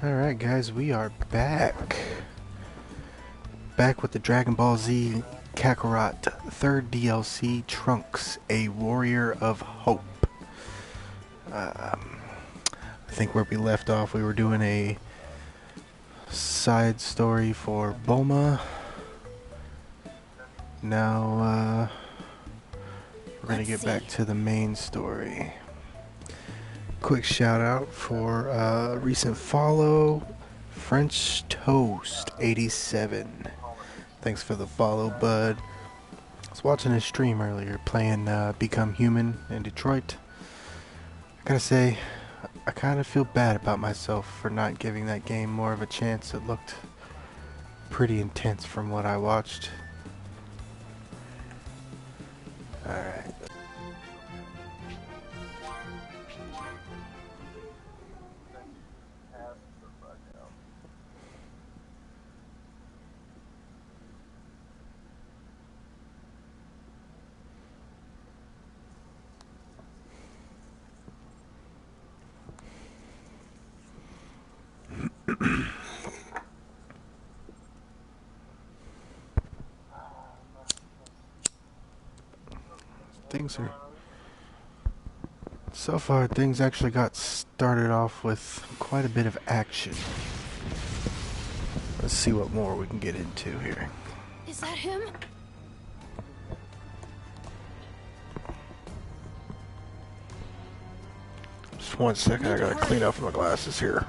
Alright guys, we are back. Back with the Dragon Ball Z Kakarot 3rd DLC, Trunks, a Warrior of Hope. I think where we left off, we were doing a side story for Bulma. Now, we're gonna get back to the main story. Quick shout out for recent follow, French Toast 87. Thanks for the follow, bud. I was watching his stream earlier, playing Become Human in Detroit. I gotta say, I kind of feel bad about myself for not giving that game more of a chance. It looked pretty intense from what I watched. Alright. So far, things actually got started off with quite a bit of action. Let's see what more we can get into here. Is that him? Just 1 second, I gotta clean off my glasses here.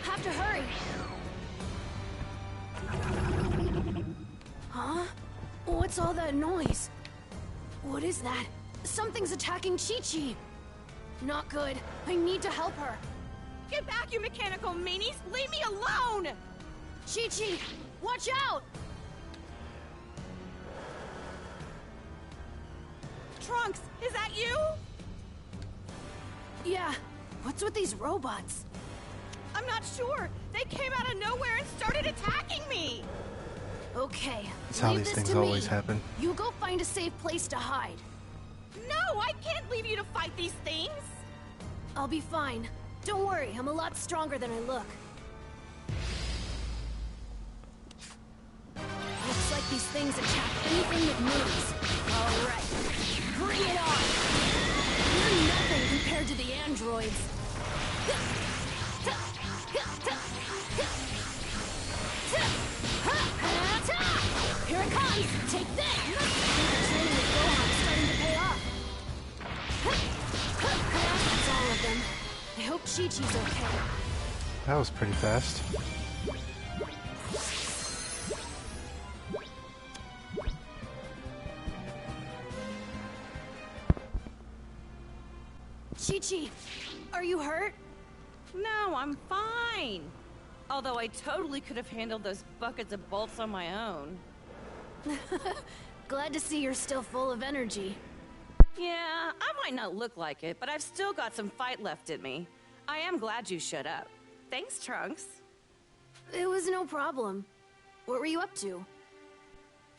Have to hurry. Huh? What's all that noise? What is that? Something's attacking Chi-Chi. Not good. I need to help her. Get back, you mechanical meanies! Leave me alone! Chi-Chi, watch out! Trunks, is that you? Yeah. What's with these robots? I'm not sure. They came out of nowhere and started attacking me! Okay. That's how leave these this things to always me. happen. You go find a safe place to hide. No, I can't leave you to fight these things! I'll be fine. Don't worry, I'm a lot stronger than I look. Looks like these things attack anything that moves. Alright, bring it on! You're nothing compared to the androids. Here it comes! Take this! The training with Gohan is starting to pay off. That's all of them. I hope Chi-Chi's okay. That was pretty fast. Chi-Chi, are you hurt? No, I'm fine. Although I totally could have handled those buckets of bolts on my own. Glad to see you're still full of energy. Yeah, I might not look like it, but I've still got some fight left in me. I am glad you shut up. Thanks, Trunks. It was no problem. What were you up to?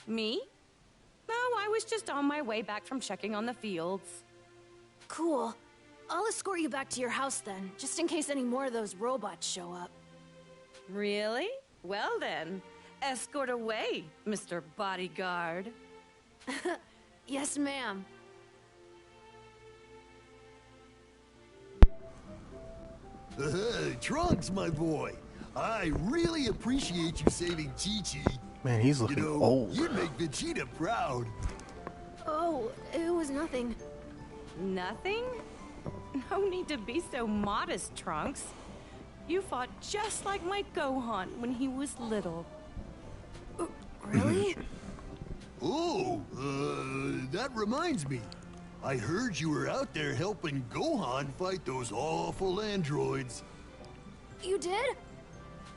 Me? No, I was just on my way back from checking on the fields. Cool. I'll escort you back to your house then, just in case any more of those robots show up. Really? Well then, escort away, Mr. Bodyguard. Yes, ma'am. Trunks, my boy. I really appreciate you saving Chi-Chi. Man, he's looking old. You'd make Vegeta proud. Oh, it was nothing. Nothing? No need to be so modest, Trunks. You fought just like my Gohan when he was little. Really? Oh, that reminds me. I heard you were out there helping Gohan fight those awful androids. You did?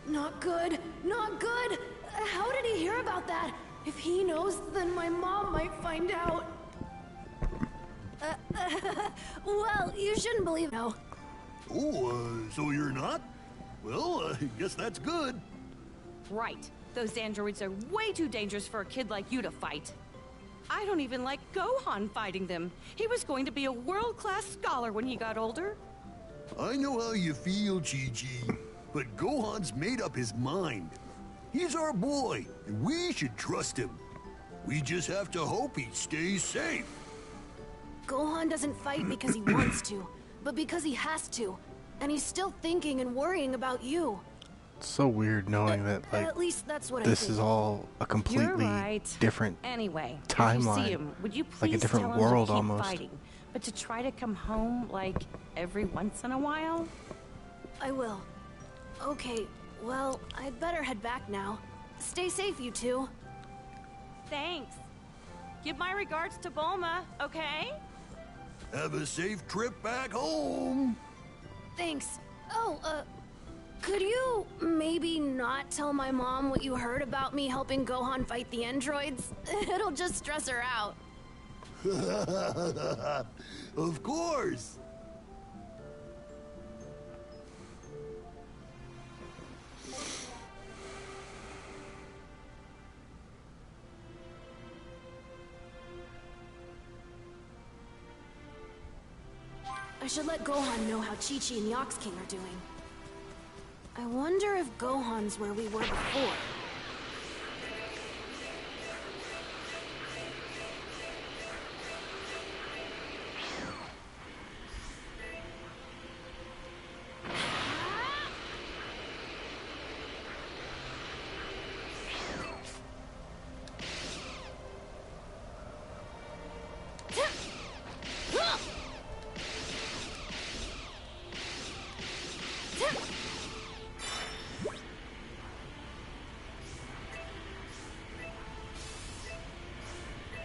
Not good. Not good. How did he hear about that? If he knows, then my mom might find out. Well, you shouldn't believe no. Oh, so you're not? Well, I guess that's good. Right. Those androids are way too dangerous for a kid like you to fight. I don't even like Gohan fighting them. He was going to be a world-class scholar when he got older. I know how you feel, Chi-Chi, but Gohan's made up his mind. He's our boy, and we should trust him. We just have to hope he stays safe. Gohan doesn't fight because he wants to, but because he has to. And he's still thinking and worrying about you. It's so weird knowing that, like, At least that's what I this think. is all a completely You're right. different Anyway, timeline. if you see him, would you please Like a different tell him world to keep almost. fighting, but to try to come home, like, every once in a while? I will. Okay, well, I'd better head back now. Stay safe, you two. Thanks. Give my regards to Bulma, okay? Have a safe trip back home. Thanks. Oh, could you maybe not tell my mom what you heard about me helping Gohan fight the androids? It'll just stress her out. Of course. I should let Gohan know how Chi-Chi and the Ox King are doing. I wonder if Gohan's where we were before.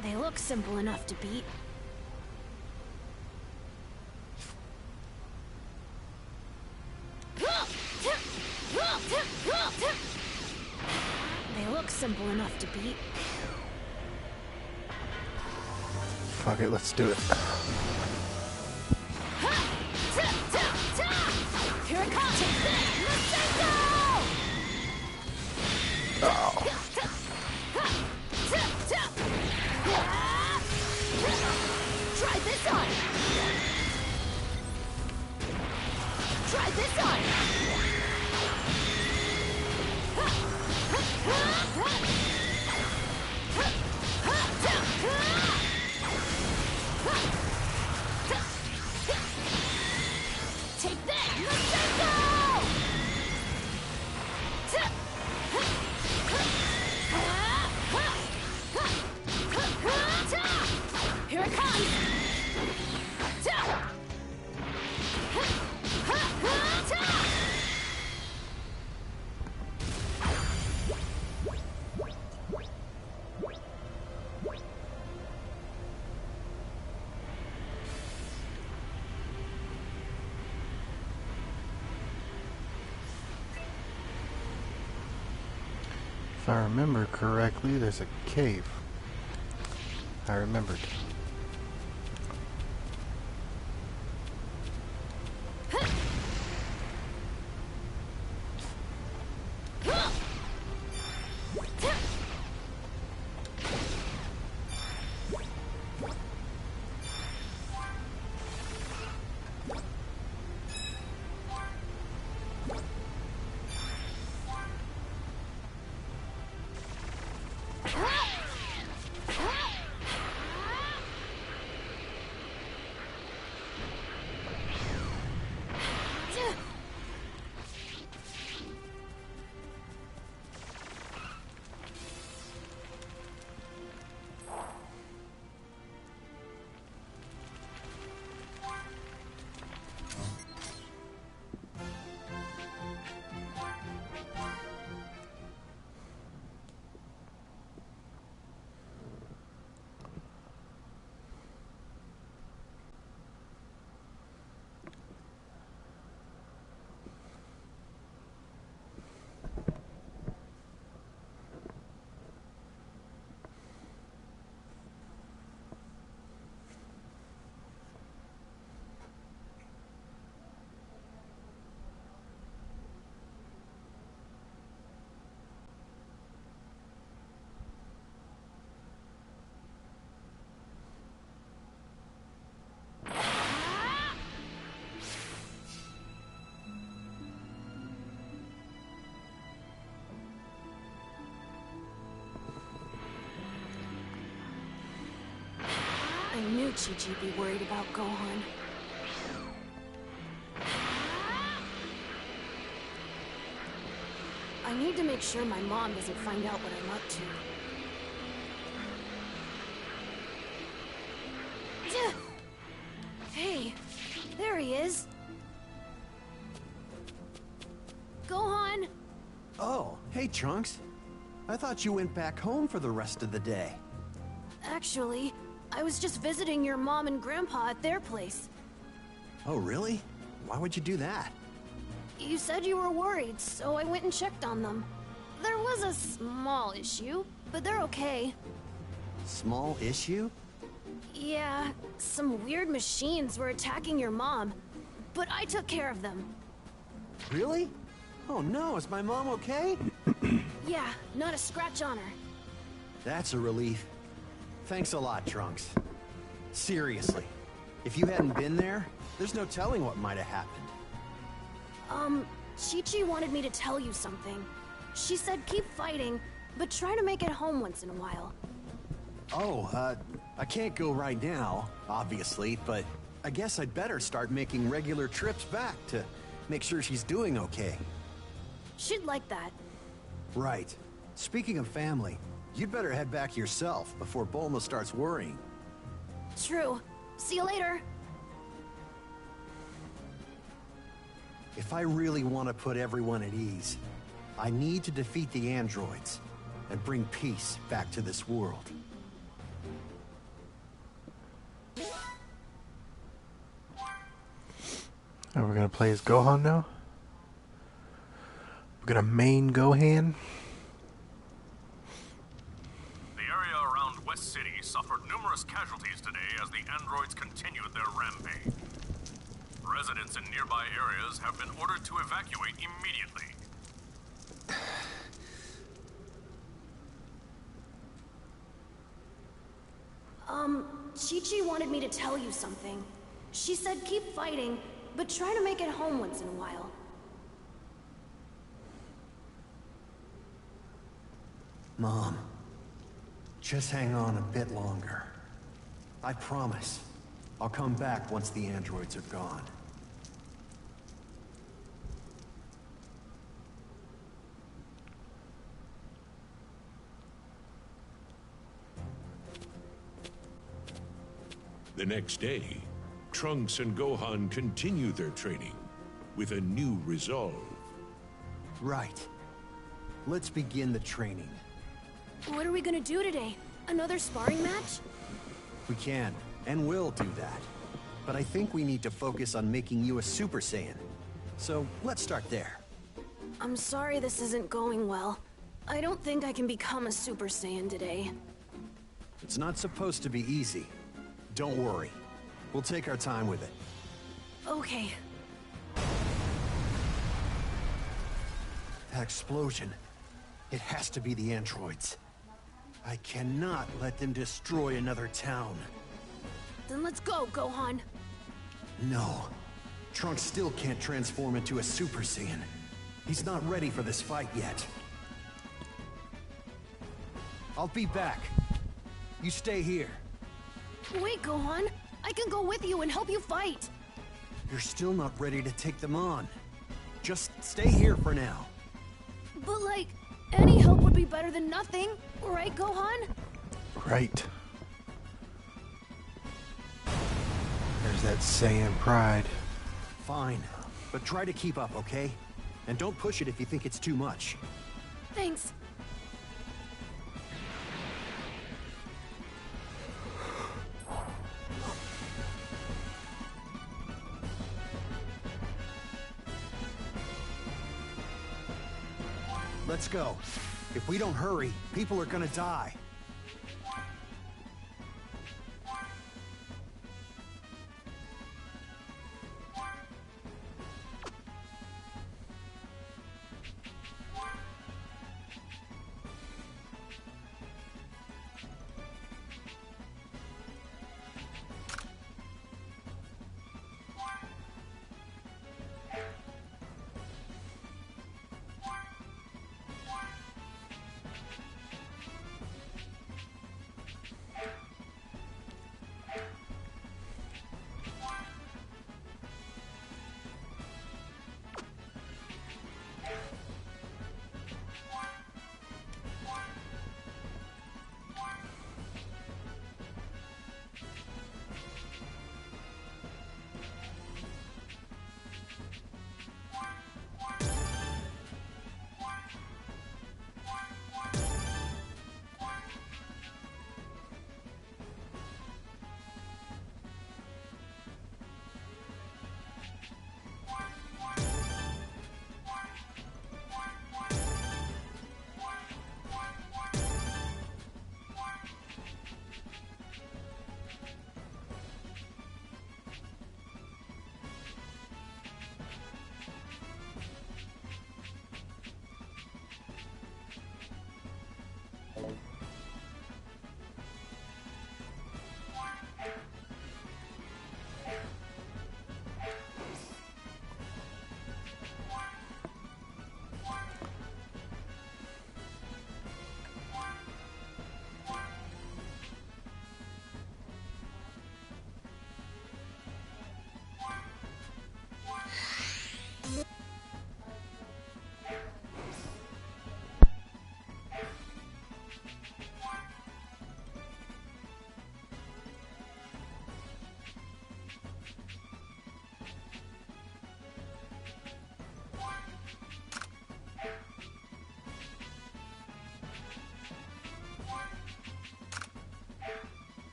They look simple enough to beat. They look simple enough to beat. Fuck it, let's do it. Here it comes! Oh. Try this on! Try this on! Take that! Here it comes! If I remember correctly, there's a cave. I remembered. knew Chi-Chi'd be worried about Gohan. I need to make sure my mom doesn't find out what I'm up to. Hey, there he is. Gohan! Oh, hey, Trunks. I thought you went back home for the rest of the day. Actually, I was just visiting your mom and grandpa at their place. Oh, really? Why would you do that? You said you were worried, so I went and checked on them. There was a small issue, but they're okay. Small issue? Yeah, some weird machines were attacking your mom, but I took care of them. Really? Oh no, is my mom okay? Yeah, not a scratch on her. That's a relief. Thanks a lot, Trunks. Seriously, if you hadn't been there, there's no telling what might have happened. Chi-Chi wanted me to tell you something. She said keep fighting, but try to make it home once in a while. Oh, I can't go right now, obviously, but I guess I'd better start making regular trips back to make sure she's doing okay. She'd like that. Right. Speaking of family, you'd better head back yourself before Bulma starts worrying. True. See you later. If I really want to put everyone at ease, I need to defeat the androids and bring peace back to this world. And we're gonna play as Gohan now. We're gonna main Gohan. The area around West City suffered numerous casualties today as the androids continued their rampage. Residents in nearby areas have been ordered to evacuate immediately. Chi-Chi wanted me to tell you something. She said keep fighting, but try to make it home once in a while. Mom, just hang on a bit longer. I promise. I'll come back once the androids are gone. The next day, Trunks and Gohan continue their training with a new resolve. Right. Let's begin the training. What are we gonna do today? Another sparring match? We can, and will do that. But I think we need to focus on making you a Super Saiyan. So, let's start there. I'm sorry this isn't going well. I don't think I can become a Super Saiyan today. It's not supposed to be easy. Don't worry. We'll take our time with it. Okay. That explosion. It has to be the androids. I cannot let them destroy another town. Then let's go, Gohan. No. Trunks still can't transform into a Super Saiyan. He's not ready for this fight yet. I'll be back. You stay here. Wait, Gohan. I can go with you and help you fight. You're still not ready to take them on. Just stay here for now. But like, any help would be better than nothing, right, Gohan? Right. There's that Saiyan pride. Fine, but try to keep up, okay? And don't push it if you think it's too much. Thanks. Let's go. If we don't hurry, people are gonna die.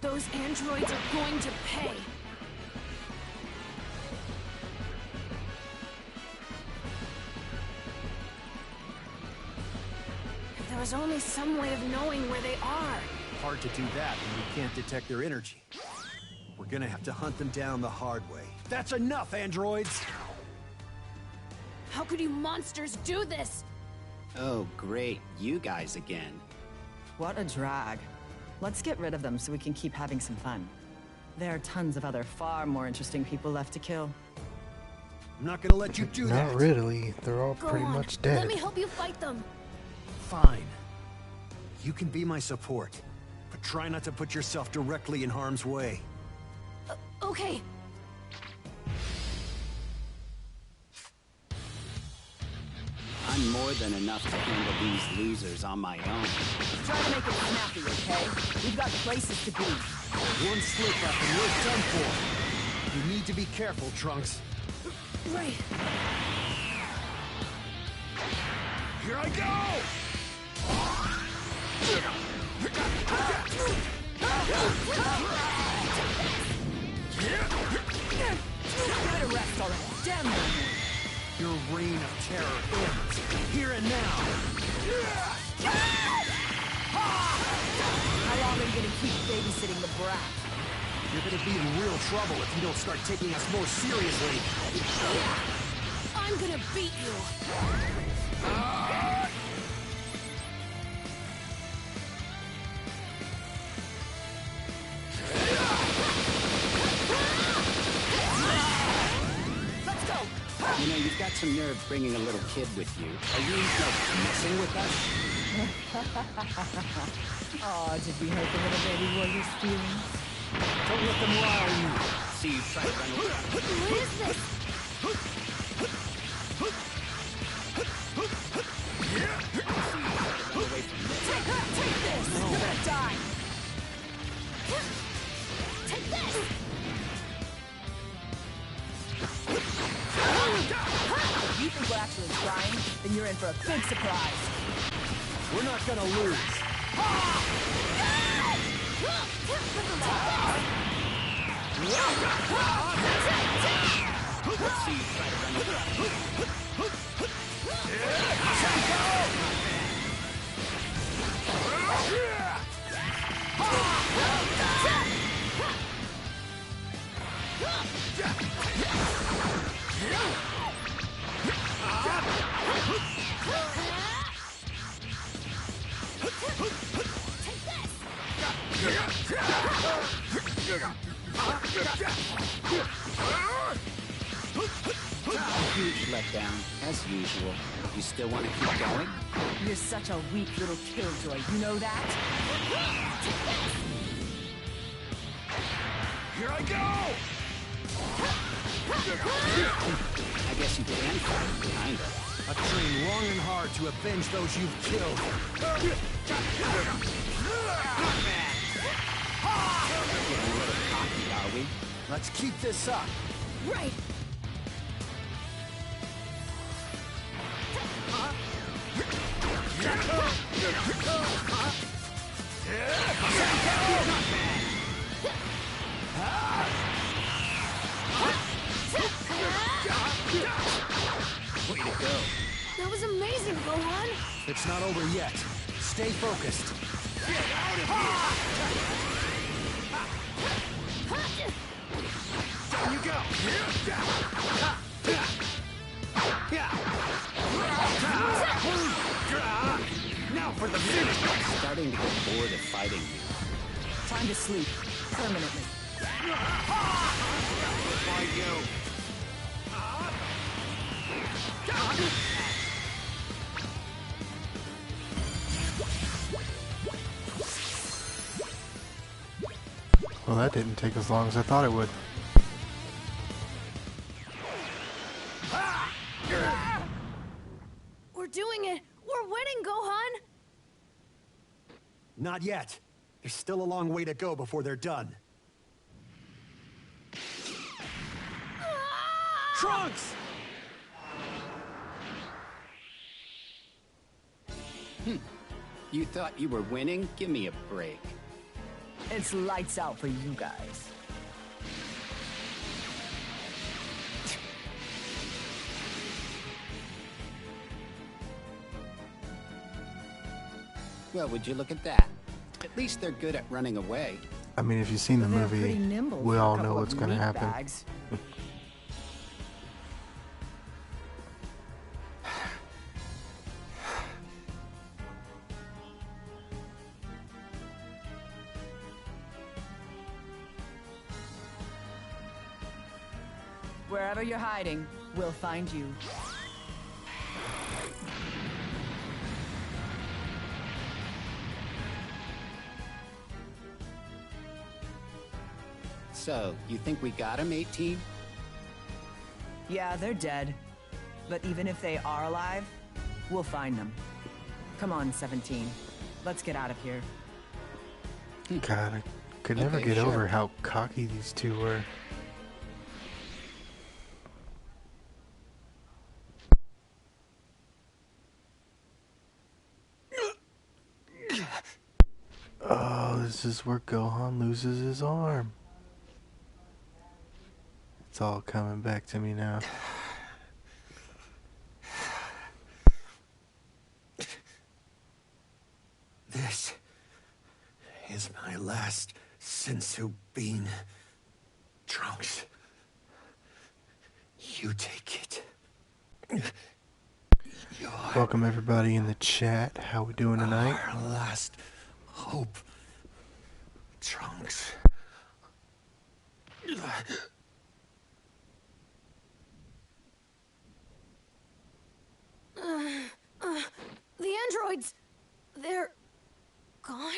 Those androids are going to pay. If there was only some way of knowing where they are. Hard to do that when you can't detect their energy. We're gonna have to hunt them down the hard way. That's enough, androids! How could you monsters do this? Oh, great. You guys again. What a drag. Let's get rid of them so we can keep having some fun. There are tons of other far more interesting people left to kill. I'm not gonna let you do that. Not really. They're all Go pretty on. much dead. Let me help you fight them. Fine. You can be my support, but try not to put yourself directly in harm's way. Okay. I'm more than enough to handle these losers on my own. Try to make it snappy, okay? We've got places to be. One slip up and we're done for. You need to be careful, Trunks. Right. Here I go! Get a rest already. Damn you. Your reign of terror ends here and now. How long are you gonna keep babysitting the brat? You're gonna be in real trouble if you don't start taking us more seriously. I'm gonna beat you. Let's go. You know, you've got some nerve bringing a little kid with you. Are you, like, messing with us? Oh, did we hurt the little baby warrior's feelings? Don't let them rile you. See you try to run away. What is this? Run away from this. Take this. You're gonna die. Take this. If you think we're actually trying, then you're in for a big surprise. We're not gonna lose. See you try to run away. Huge letdown, as usual. You still want to keep going? You're such a weak little killjoy, you know that? Here I go! I guess you can fight, kinda. I've trained long and hard to avenge those you've killed. Getting a little cocky, are we? Let's keep this up. Right. Way to go. That was amazing, Gohan. It's not over yet. Stay focused. Down you go. Now for the finish. I'm starting to get bored of fighting you. Time to sleep. Permanently. Why you? Well, that didn't take as long as I thought it would. We're doing it. We're winning, Gohan. Not yet. There's still a long way to go before they're done. Trunks! You thought you were winning? Give me a break. It's lights out for you guys. Well, would you look at that? At least they're good at running away. I mean, if you've seen the They're movie, pretty nimble we for a all couple know of what's going to meat happen. bags. Wherever you're hiding, we'll find you. So, you think we got him, 18? Yeah, they're dead. But even if they are alive, we'll find them. Come on, 17. Let's get out of here. God, I could never Okay, get sure. over how cocky these two were. Oh, this is where Gohan loses his arm. It's all coming back to me now. This is my last sensu bean. Trunks. You take it. Welcome everybody in the chat. How we doing tonight? Our last hope. Trunks. The androids! They're gone?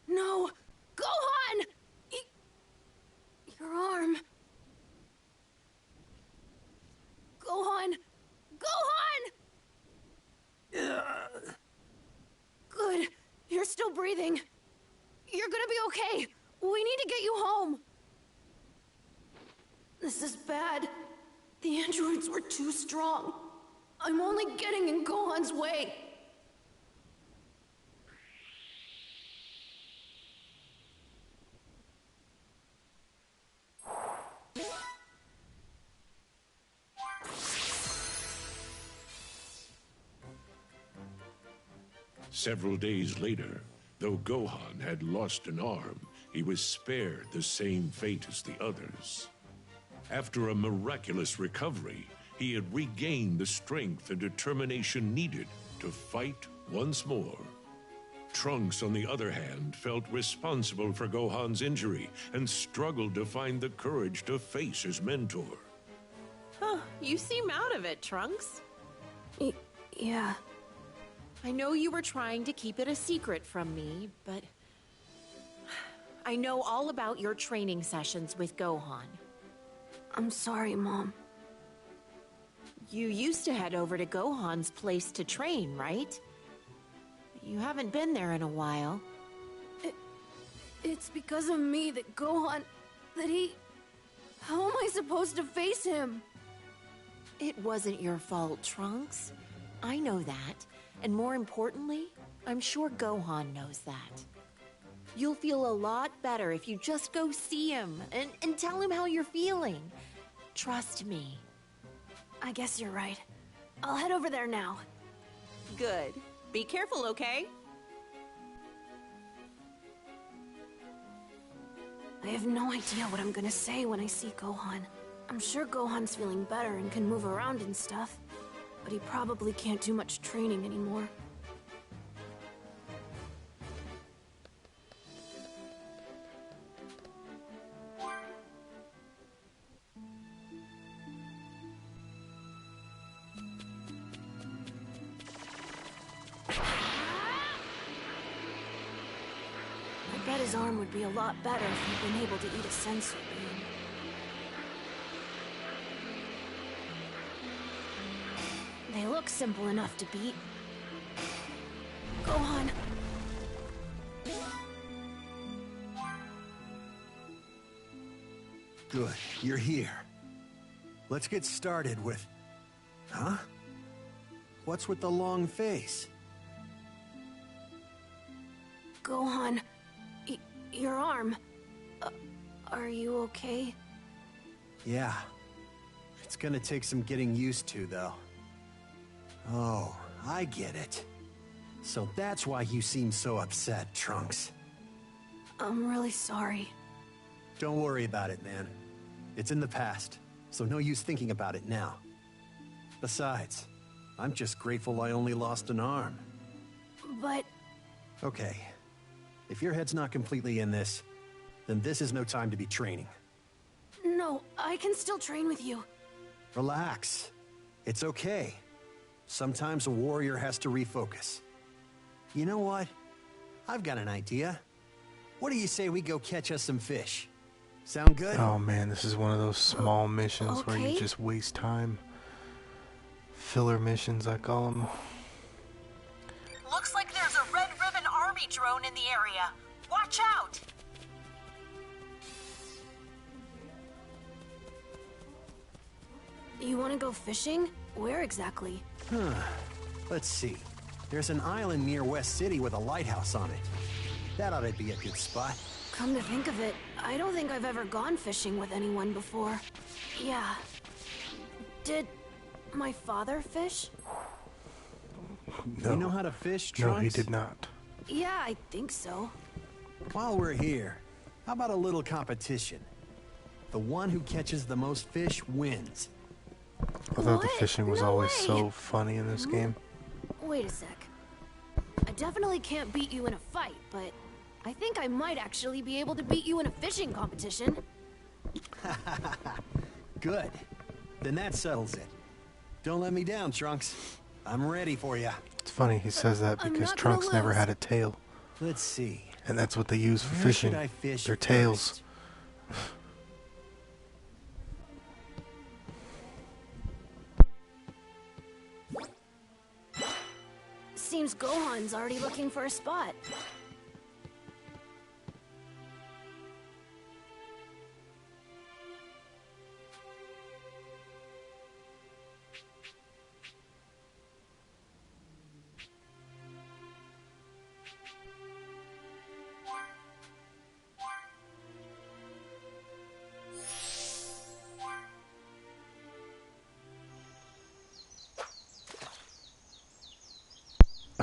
No! Gohan! Your arm. Gohan! Gohan! Good. You're still breathing. You're gonna be okay. We need to get you home. This is bad. The androids were too strong. I'm only getting in Gohan's way. Several days later, though Gohan had lost an arm, he was spared the same fate as the others. After a miraculous recovery, he had regained the strength and determination needed to fight once more. Trunks, on the other hand, felt responsible for Gohan's injury and struggled to find the courage to face his mentor. Huh, you seem out of it, Trunks. Yeah. I know you were trying to keep it a secret from me, but I know all about your training sessions with Gohan. I'm sorry, Mom. You used to head over to Gohan's place to train, right? You haven't been there in a while. It's because of me that Gohan... that he... How am I supposed to face him? It wasn't your fault, Trunks. I know that. And more importantly, I'm sure Gohan knows that. You'll feel a lot better if you just go see him and tell him how you're feeling. Trust me. I guess you're right. I'll head over there now. Good. Be careful, okay? I have no idea what I'm gonna say when I see Gohan. I'm sure Gohan's feeling better and can move around and stuff, but he probably can't do much training anymore. I bet his arm would be a lot better if he'd been able to eat a sensu bean. They look simple enough to beat. Gohan! Good, you're here. Let's get started with... Huh? What's with the long face? Gohan, your arm. Are you okay? Yeah. It's gonna take some getting used to, though. Oh, I get it. So that's why you seem so upset, Trunks. I'm really sorry. Don't worry about it, man. It's in the past, so no use thinking about it now. Besides, I'm just grateful I only lost an arm. But... Okay. If your head's not completely in this, then this is no time to be training. No, I can still train with you. Relax. It's okay. Sometimes a warrior has to refocus. You know what? I've got an idea. What do you say we go catch us some fish? Sound good? Oh man, this is one of those small missions where you okay. just waste time. Filler missions, I call them. Looks like there's a Red Ribbon Army drone in the area. Watch out! You want to go fishing? Where exactly? Let's see. There's an island near West City with a lighthouse on it. That ought to be a good spot. Come to think of it, I don't think I've ever gone fishing with anyone before. Yeah. Did my father fish? No. You know how to fish, Trunks? No, he did not. Yeah, I think so. While we're here, how about a little competition? The one who catches the most fish wins. I thought the fishing was No always way. so funny in this game. Wait a sec. I definitely can't beat you in a fight, but I think I might actually be able to beat you in a fishing competition. Good. Then that settles it. Don't let me down, Trunks. I'm ready for you. It's funny he says that I'm because not gonna Trunks never lose. had a tail. Let's see. And that's what they use for Where fishing. should I fish Their tails. first? Seems Gohan's already looking for a spot.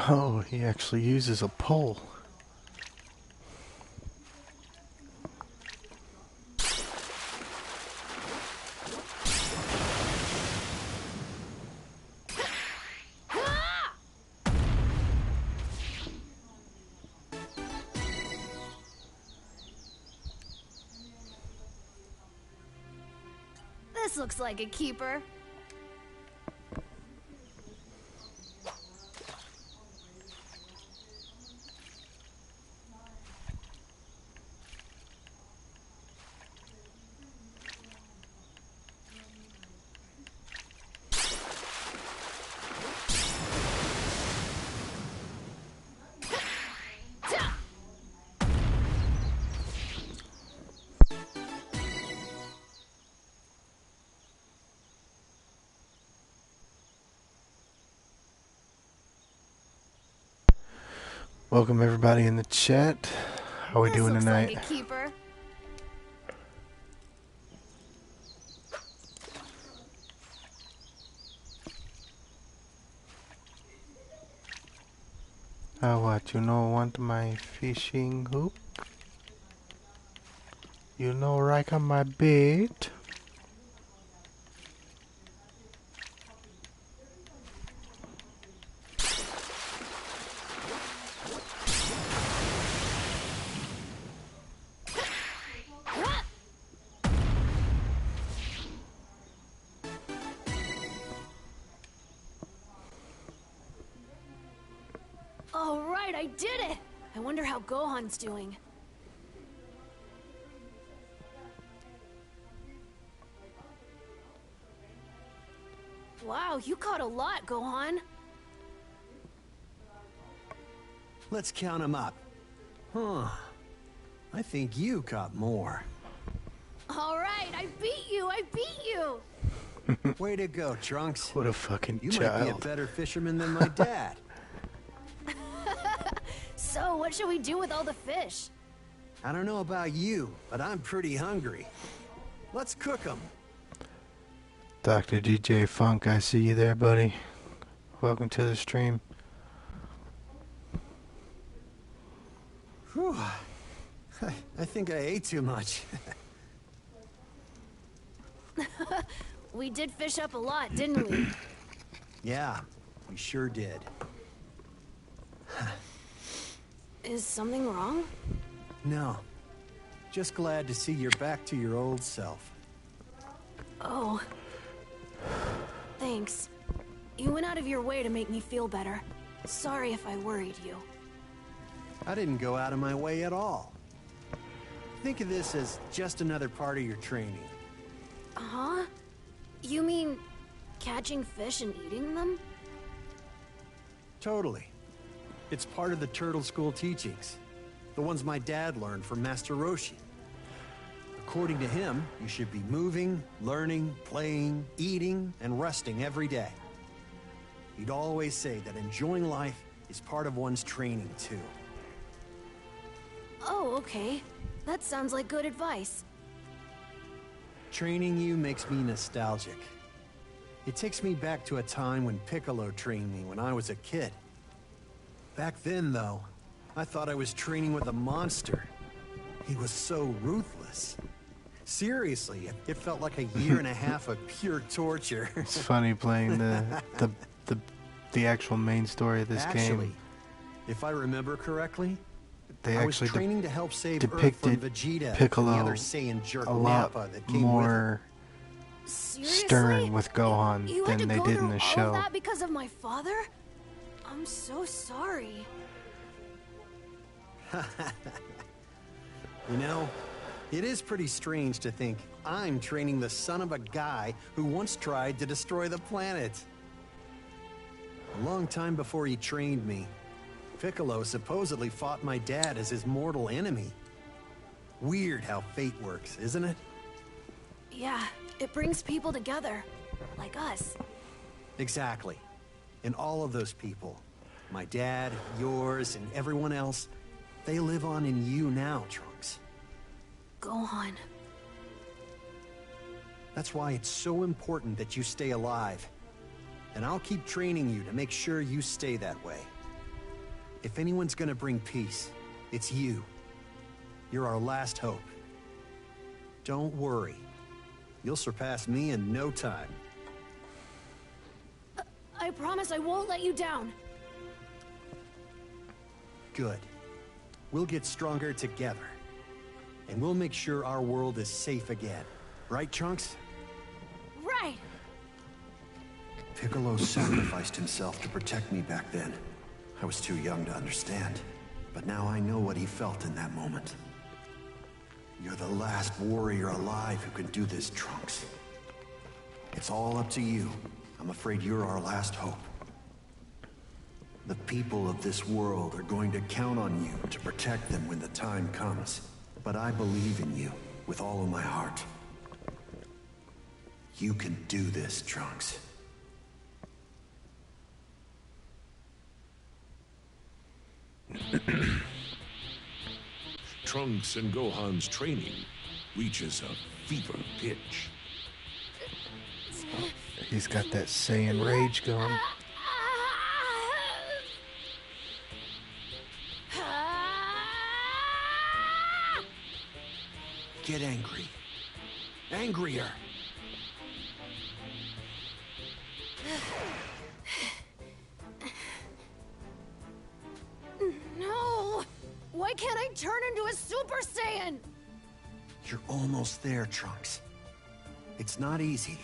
Oh, he actually uses a pole. This looks like a keeper. Welcome everybody in the chat. How we This doing looks tonight? like a keeper. What, you know, want my fishing hook? You know, right on my bait? All right, I did it! I wonder how Gohan's doing. Wow, you caught a lot, Gohan. Let's count them up. Huh. I think you caught more. All right, I beat you! I beat you! Way to go, Trunks. What a fucking You might be a child. better fisherman than my dad. So, what should we do with all the fish? I don't know about you, but I'm pretty hungry. Let's cook them. Dr. DJ Funk, I see you there, buddy. Welcome to the stream. Whew. I think I ate too much. We did fish up a lot, didn't we? Yeah, we sure did. Is something wrong? No. Just glad to see you're back to your old self. Oh. Thanks. You went out of your way to make me feel better. Sorry if I worried you. I didn't go out of my way at all. Think of this as just another part of your training. Huh? You mean catching fish and eating them? Totally. It's part of the Turtle School teachings. The ones my dad learned from Master Roshi. According to him, you should be moving, learning, playing, eating, and resting every day. He'd always say that enjoying life is part of one's training, too. Oh, okay. That sounds like good advice. Training you makes me nostalgic. It takes me back to a time when Piccolo trained me when I was a kid. Back then, though, I thought I was training with a monster. He was so ruthless. Seriously, it felt like a year and a half of pure torture. It's funny playing the actual main story of this game. If I remember correctly, They I was actually training to help save Earth from depicted Vegeta Piccolo and the other Saiyan jerk a lot Nappa that came more Seriously? stern with Gohan You had than to they go did in through the all show. of that because of my father? I'm so sorry. with him. You know, it is pretty strange to think I'm training the son of a guy who once tried to destroy the planet. A long time before he trained me, Piccolo supposedly fought my dad as his mortal enemy. Weird how fate works, isn't it? Yeah, it brings people together. Like us. Exactly. And all of those people, my dad, yours, and everyone else, they live on in you now, Trunks. Gohan. That's why it's so important that you stay alive. And I'll keep training you to make sure you stay that way. If anyone's gonna bring peace, it's you. You're our last hope. Don't worry. You'll surpass me in no time. I promise I won't let you down. Good. We'll get stronger together. And we'll make sure our world is safe again. Right, Trunks? Right. Piccolo sacrificed himself to protect me back then. I was too young to understand, but now I know what he felt in that moment. You're the last warrior alive who can do this, Trunks. It's all up to you. I'm afraid you're our last hope. The people of this world are going to count on you to protect them when the time comes. But I believe in you with all of my heart. You can do this, Trunks. Trunks and Gohan's training reaches a fever pitch. He's got that Saiyan rage going. Get angry. Angrier. No! Why can't I turn into a Super Saiyan? You're almost there, Trunks. It's not easy.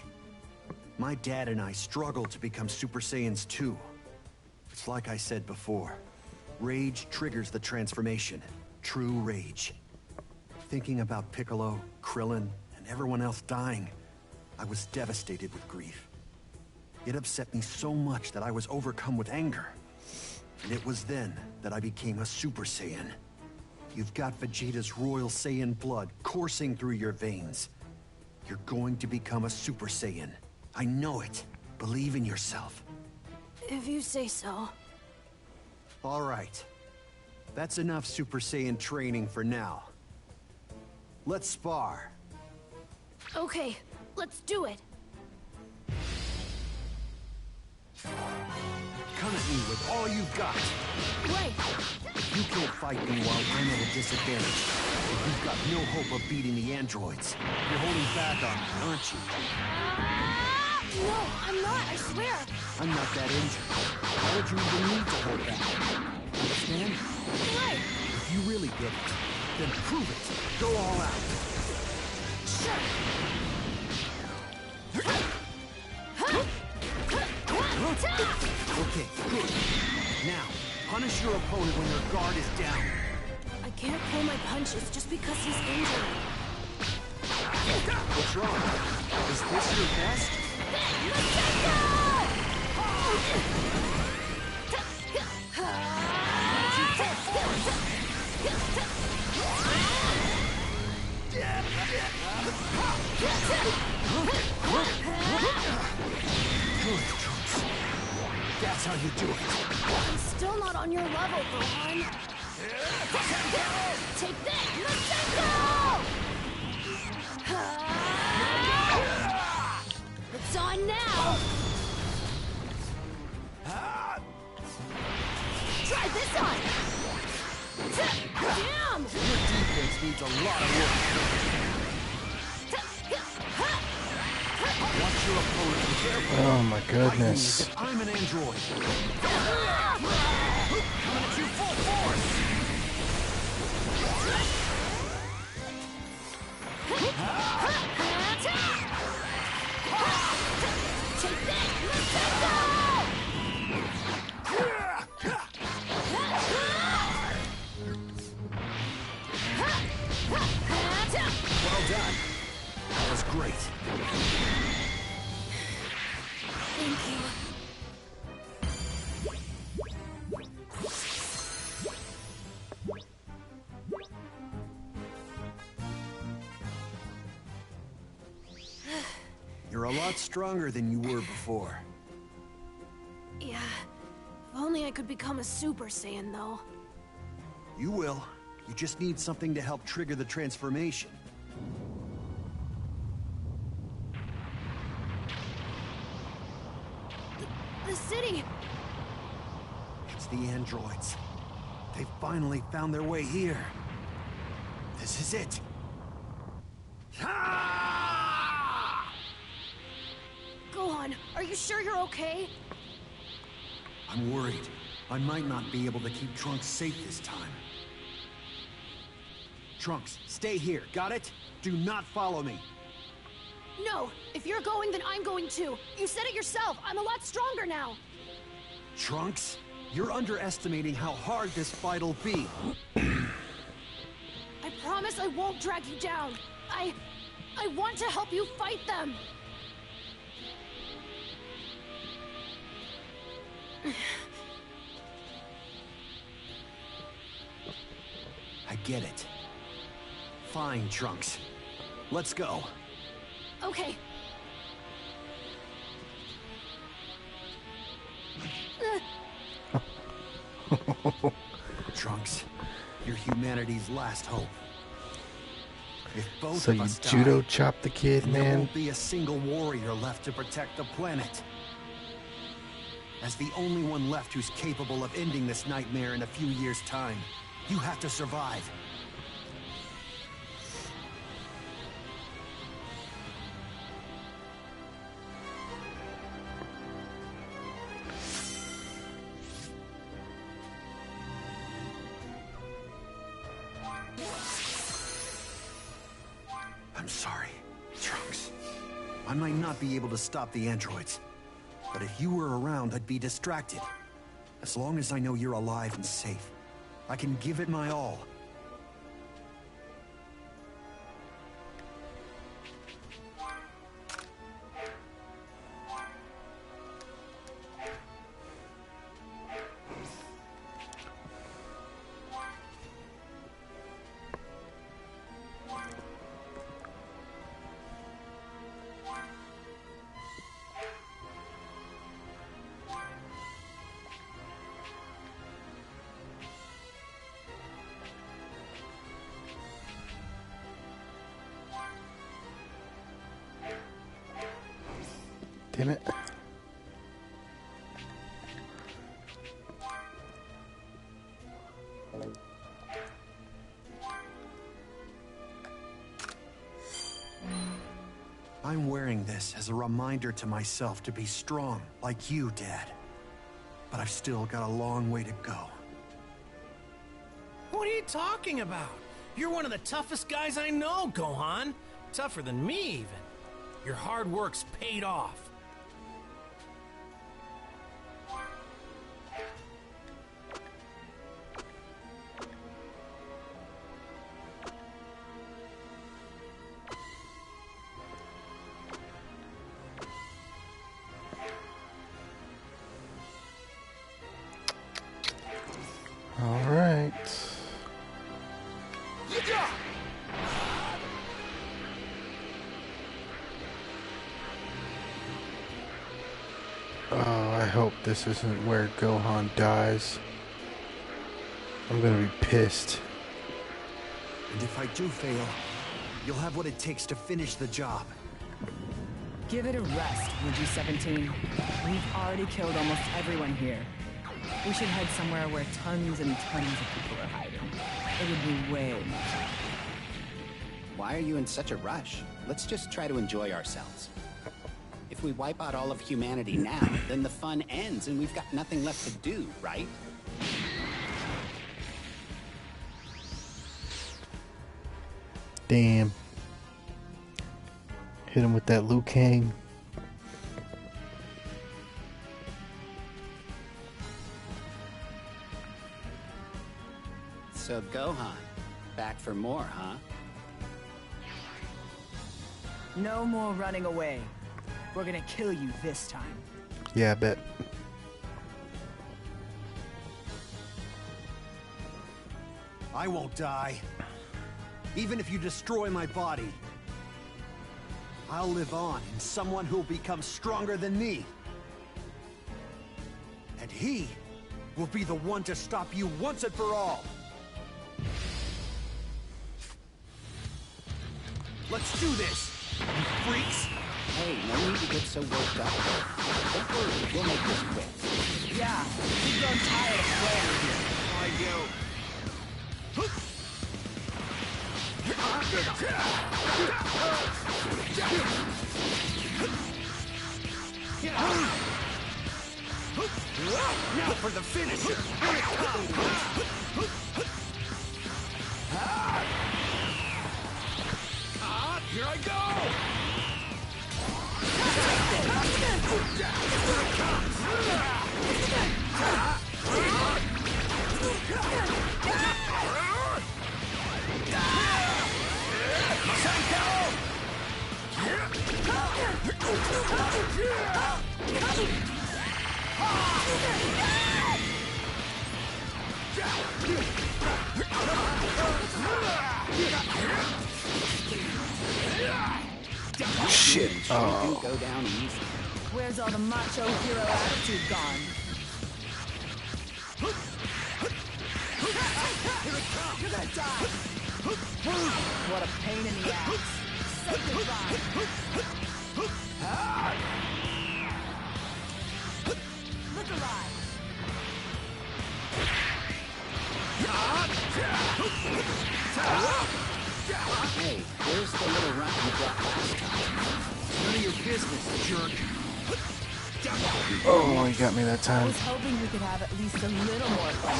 My dad and I struggled to become Super Saiyans too. It's like I said before. Rage triggers the transformation. True rage. Thinking about Piccolo, Krillin, and everyone else dying, I was devastated with grief. It upset me so much that I was overcome with anger. And it was then that I became a Super Saiyan. You've got Vegeta's Royal Saiyan blood coursing through your veins. You're going to become a Super Saiyan. I know it. Believe in yourself. If you say so. All right. That's enough Super Saiyan training for now. Let's spar. Okay, let's do it. Come at me with all you've got. Wait, If you can't fight me while I'm at a disadvantage, then you've got no hope of beating the androids. You're holding back on me, aren't you? no, I'm not, I swear. I'm not that injured. Why would you even need to hold back? Understand? Right, If you really get it, then prove it. Go all out. sure. Okay, good. Now, punish your opponent when their guard is down. I can't pull my punches just because he's injured. What's wrong? Is this your best? Good, Trunks. That's how you do it. I'm still not on your level, Gohan. Take that! Masenko! It's on now! Try this on! Damn! Your defense needs a lot of work. Watch your opponent be careful. Oh my goodness. I'm an android. Coming at you full force. Take that! Masenko! Well done. That was great. Thank you. You're a lot stronger than you were before. Yeah. If only I could become a Super Saiyan, though. You will. You just need something to help trigger the transformation. The city! It's the androids. They finally found their way here. This is it. Gohan, are you sure you're okay? I'm worried. I might not be able to keep Trunks safe this time. Trunks, stay here, got it? Do not follow me. No! If you're going, then I'm going too! You said it yourself! I'm a lot stronger now! Trunks, you're underestimating how hard this fight'll be. I promise I won't drag you down! I want to help you fight them! I get it. Fine, Trunks. Let's go. Okay. Trunks, you're humanity's last hope. If both So of you us judo die, chop the kid, then there man? won't be a single warrior left to protect the planet. As the only one left who's capable of ending this nightmare in a few years' time, you have to survive. I'm sorry, Trunks. I might not be able to stop the androids, but if you were around, I'd be distracted. As long as I know you're alive and safe, I can give it my all. Damn it. I'm wearing this as a reminder to myself to be strong, like you, Dad. But I've still got a long way to go. What are you talking about? You're one of the toughest guys I know, Gohan. Tougher than me, even. Your hard work's paid off. All right. Oh, I hope this isn't where Gohan dies. I'm gonna be pissed. And if I do fail, you'll have what it takes to finish the job. Give it a rest, would you, 17? We've already killed almost everyone here. We should head somewhere where tons and tons of people are hiding. It would be way more fun. Why are you in such a rush? Let's just try to enjoy ourselves. If we wipe out all of humanity now, then the fun ends and we've got nothing left to do, right? Damn. Hit him with that Liu Kang. So Gohan, back for more, huh? No more running away. We're gonna kill you this time. Yeah, I bet. I won't die. Even if you destroy my body, I'll live on in someone who'll become stronger than me. And he will be the one to stop you once and for all. Let's do this, you freaks! Hey, no need to get so worked up. Don't worry, we'll make this quick. Yeah, we've grown tired of playing here. I do. Now for the finisher! Here it comes! Here I go! Shit. Oh. Go down easy. Where's all the macho hero attitude gone? You're gonna die! What a pain in the ass. Say goodbye. Look alive. Hey, where's the little runt you brought last time? None of your business, jerk. Oh, he got me that I time. was hoping we could have at least a little more fun.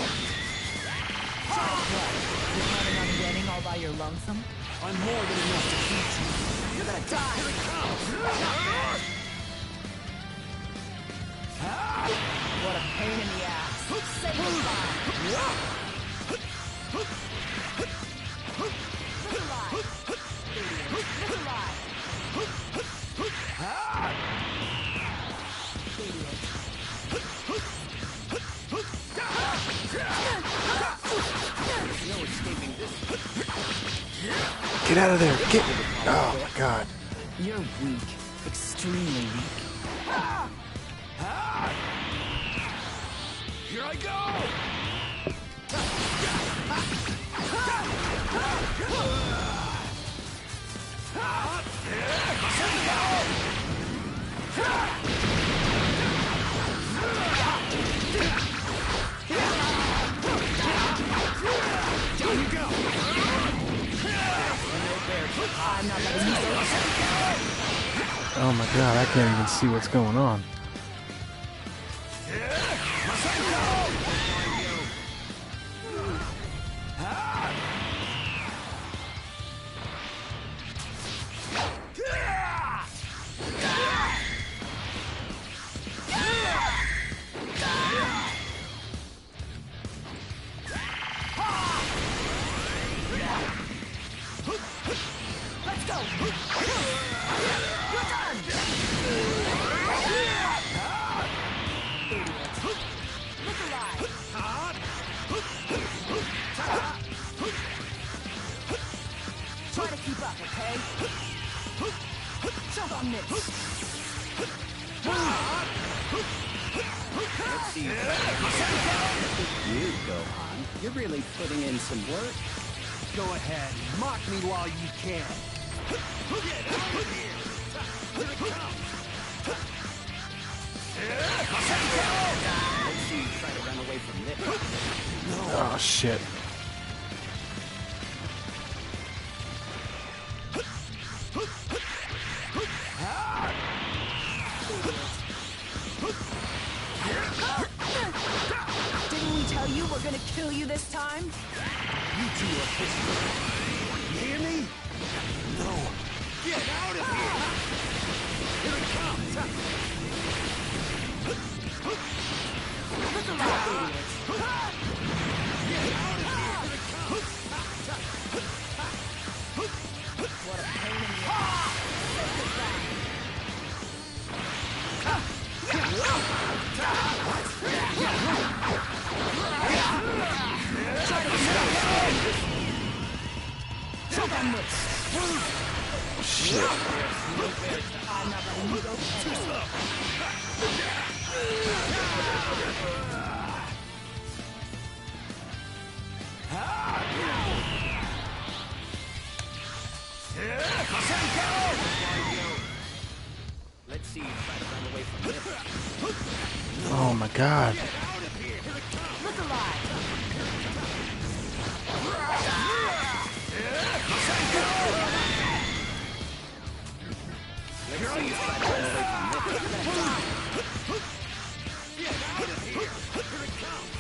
What? You're planning on winning all by your lonesome? I'm more than enough to beat you. You're gonna die! Here it comes! What a pain in the ass. Say goodbye. Look alive. Idiot. Look alive. Idiot. There's no escaping this. Get out of there. Get. Oh, my God. You're weak. Extremely weak. Here I go! I'm not letting you go. Oh my god, I can't even see what's going on. Let's go. You're done. Look alive. Try to keep up, okay? Jump on this. Let's see. You, Gohan. You're really putting in some work. Go ahead, mock me while you can. Get out of here! Here it comes! Let's see you try to run away from this. Oh shit. Didn't we tell you we're gonna kill you this time? You two are pushing. You hear me? No. Get out of here! Here it comes! Look alive, idiots. Get out of here! Here it comes! What a pain in the ass. Say goodbye. Try to keep up. Jump on this. Shit. I'm not letting you go. Too slow. Let's see you try to run away from this. Oh my god. Look alive. Let's see you try to run away from this. Get out of here! Here it comes!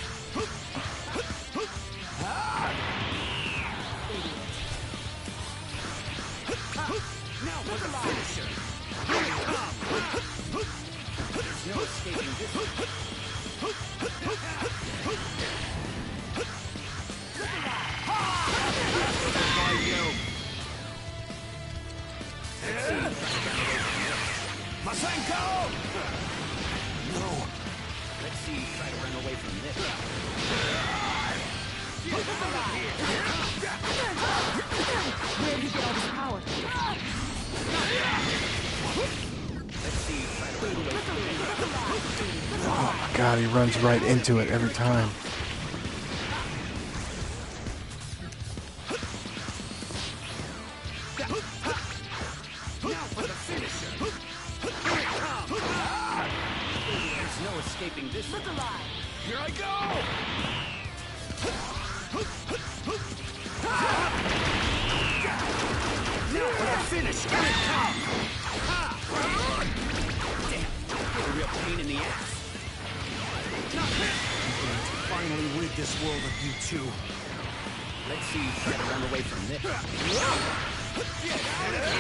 Now for the finisher! Here it comes! There's no escaping this. Masenko! No. Let's see you try to run away from this. Where did you get all this power? Let's see you try to run away from this. Oh my god, he runs right into it every time. Now for the finisher! Here it comes! There's no escaping this. Look alive. Here I go! Now for the finish! Here it comes! Damn, you're a real pain in the ass. Finally rid this world of you two. Let's see you try to run away from this. Get out of here!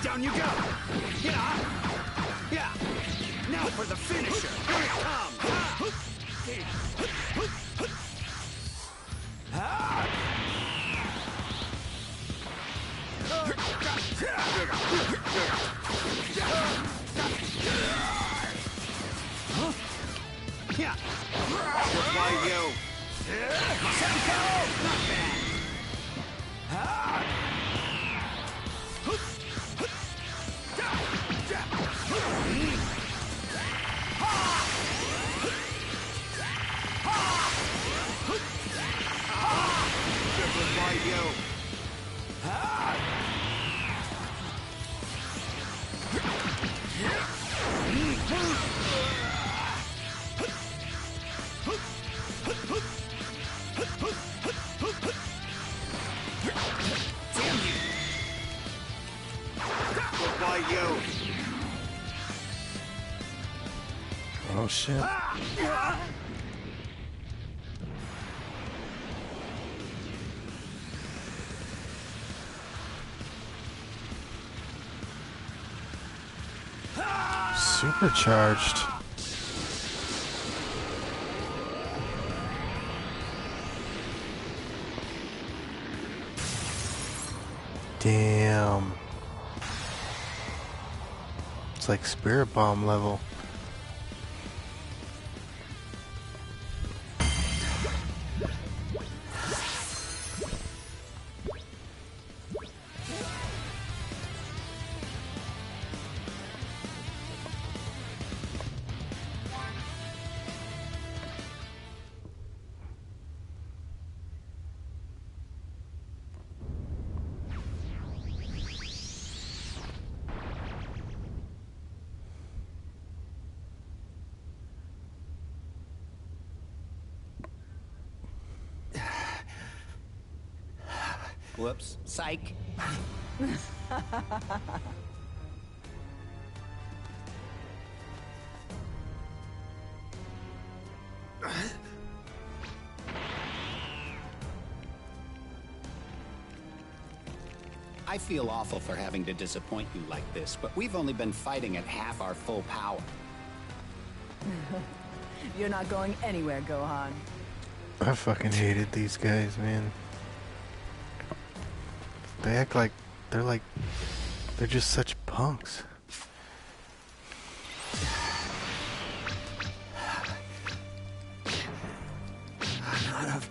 Down you go! Yeah! Now for the finisher! Here it comes! Yeah! Goodbye, you! Not bad! Goodbye, you! Damn you! Goodbye, you! Oh shit. Supercharged. Damn. It's like Spirit Bomb level. Whoops. Psych. I feel awful for having to disappoint you like this, but we've only been fighting at half our full power. You're not going anywhere, Gohan. I fucking hated these guys, man. They act like they're just such punks. I'm out of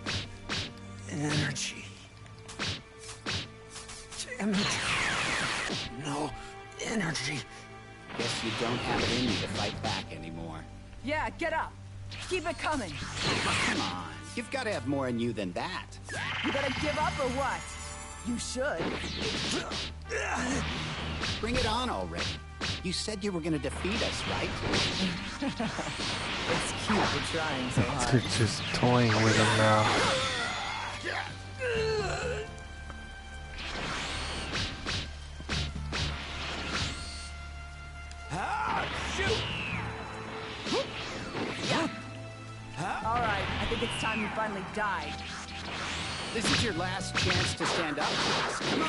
energy. Damn it. No energy. Guess you don't have it in you to fight back anymore. Yeah, get up. Keep it coming. Come on. You've got to have more in you than that. You gonna give up or what? You should. Bring it on already. You said you were going to defeat us, right? It's cute we're trying so hard. They're just toying with him now. Alright, I think it's time you finally died. This is your last chance to stand up to us. Come on.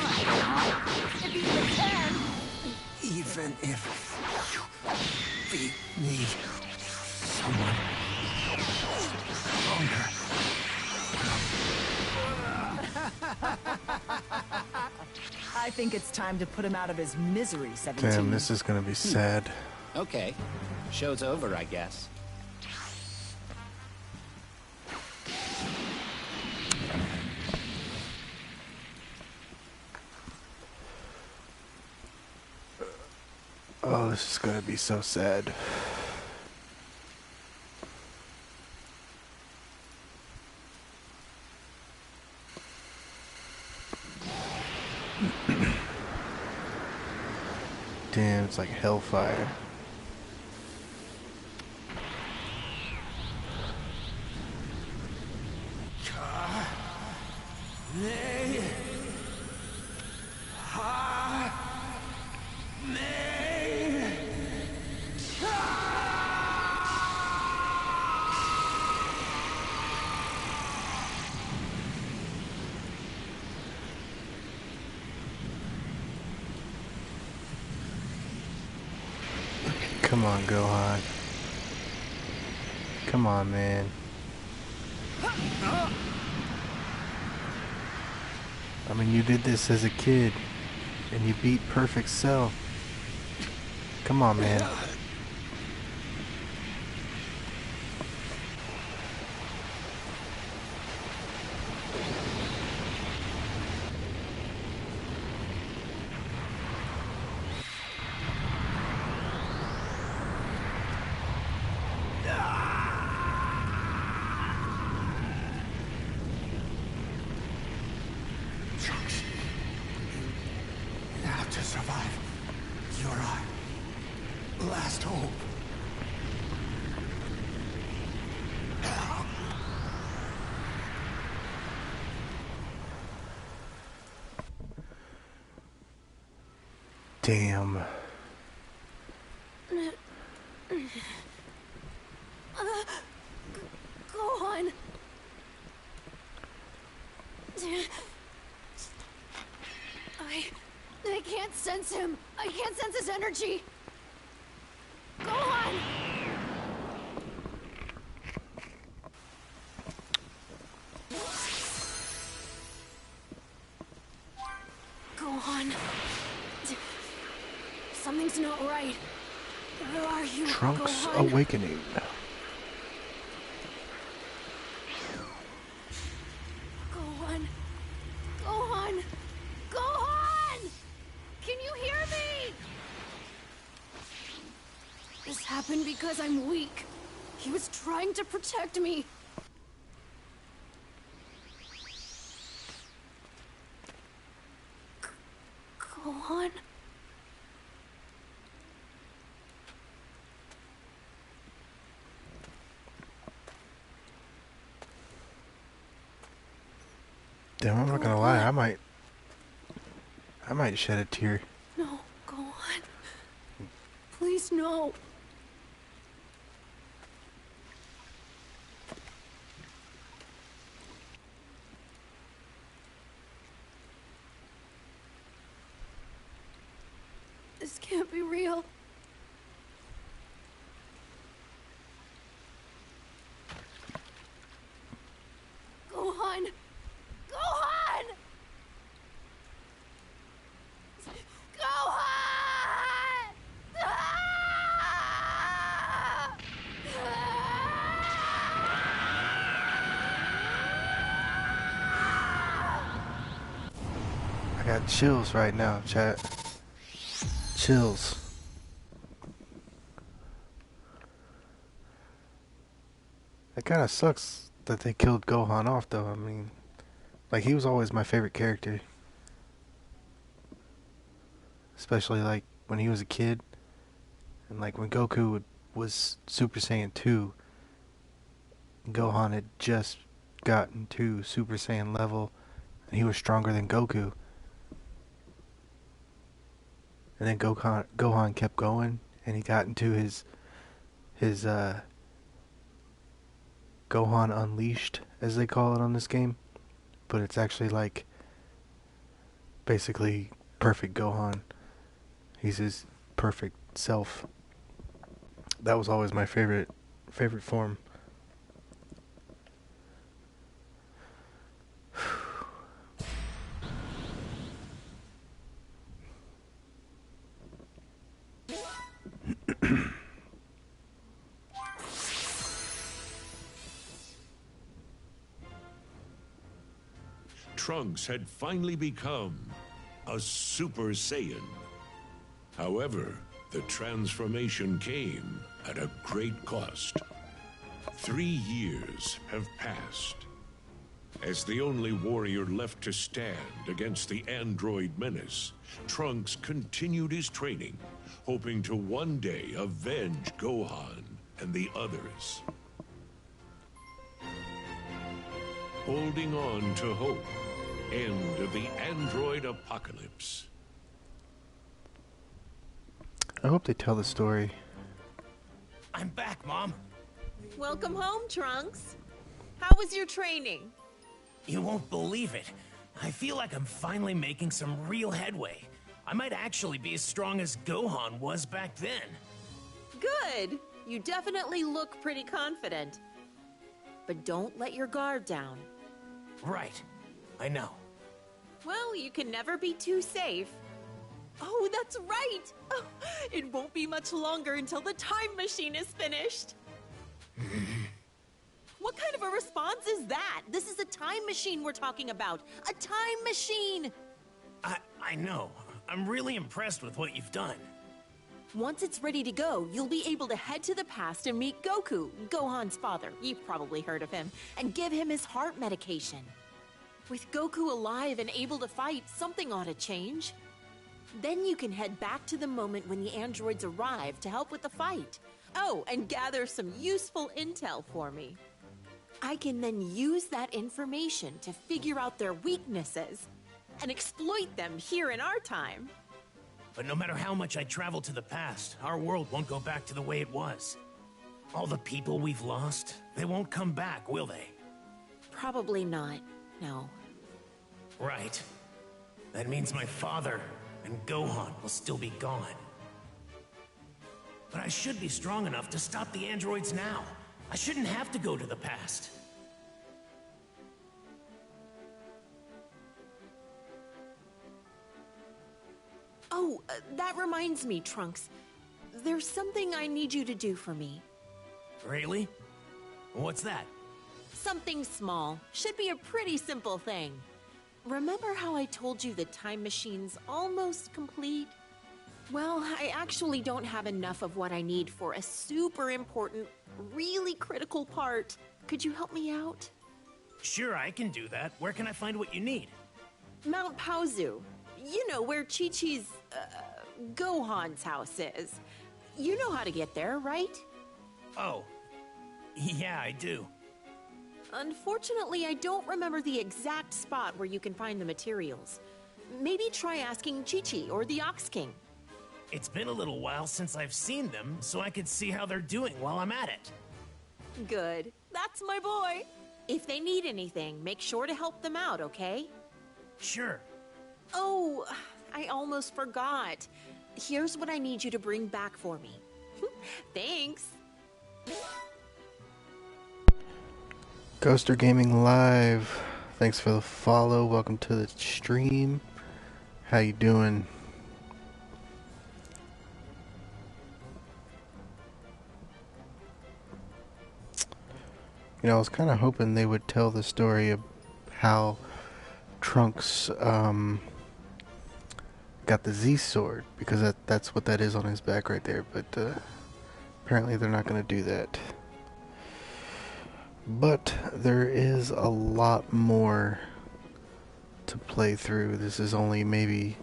If you even can! Even if you beat me, someone stronger. I think it's time to put him out of his misery, 17. Damn, this is gonna be sad. Okay. Show's over, I guess. Oh, this is gonna be so sad. Damn, it's like hellfire. Come on, Gohan. Come on, man. I mean, you did this as a kid, and you beat Perfect Cell. Come on, man. Now to survive, you're our last hope. Damn. Gohan. I can't sense him. I can't sense his energy. Gohan! Gohan. Something's not right. Where are you, Trunks Gohan? awakening. Gohan. Gohan. Gohan! Can you hear me? This happened because I'm weak. He was trying to protect me. Gohan? Damn, I'm not gonna lie, I might shed a tear. No, Gohan. Please, no. This can't be real. Gohan! Gohan! Gohan! Ah! I got chills right now, chat. Chills. It kind of sucks that they killed Gohan off, though. I mean, like, he was always my favorite character. Especially, like, when he was a kid. And, like, when Goku was Super Saiyan 2. Gohan had just gotten to Super Saiyan level. And he was stronger than Goku. And then Gohan kept going. And he got into his Gohan Unleashed, as they call it on this game. But it's actually like basically perfect Gohan. He's his perfect self. That was always my favorite form. Trunks had finally become a Super Saiyan. However, the transformation came at a great cost. 3 years have passed. As the only warrior left to stand against the android menace, Trunks continued his training, hoping to one day avenge Gohan and the others. Holding on to hope. End of the android apocalypse. I hope they tell the story. I'm back, Mom. Welcome home, Trunks. How was your training? You won't believe it. I feel like I'm finally making some real headway. I might actually be as strong as Gohan was back then. Good. You definitely look pretty confident. But don't let your guard down. Right. I know. Well, you can never be too safe. Oh, that's right. Oh, it won't be much longer until the time machine is finished. What kind of a response is that? This is a time machine we're talking about. A time machine! I know. I'm really impressed with what you've done. Once it's ready to go, you'll be able to head to the past and meet Goku, Gohan's father. You've probably heard of him. And give him his heart medication. With Goku alive and able to fight, something ought to change. Then you can head back to the moment when the androids arrive to help with the fight. Oh, and gather some useful intel for me. I can then use that information to figure out their weaknesses and exploit them here in our time. But no matter how much I travel to the past, our world won't go back to the way it was. All the people we've lost, they won't come back, will they? Probably not, no. Right. That means my father and Gohan will still be gone. But I should be strong enough to stop the androids now. I shouldn't have to go to the past. Oh, that reminds me, Trunks. There's something I need you to do for me. Really? What's that? Something small. Should be a pretty simple thing. Remember how I told you the time machine's almost complete? Well, I actually don't have enough of what I need for a super important, really critical part. Could you help me out? Sure, I can do that. Where can I find what you need? Mount Pauzu. You know, where Chi-Chi's, Gohan's house is. You know how to get there, right? Oh. Yeah, I do. Unfortunately, I don't remember the exact spot where you can find the materials. Maybe try asking Chi-Chi or the Ox King. It's been a little while since I've seen them, so I could see how they're doing while I'm at it. Good. That's my boy. If they need anything, make sure to help them out, okay? Sure. Oh, I almost forgot. Here's what I need you to bring back for me. Thanks. Ghoster Gaming Live, thanks for the follow. Welcome to the stream. How you doing? You know, I was kind of hoping they would tell the story of how Trunks got the Z sword, because that's what that is on his back right there, but apparently they're not going to do that. But there is a lot more to play through. This is only maybe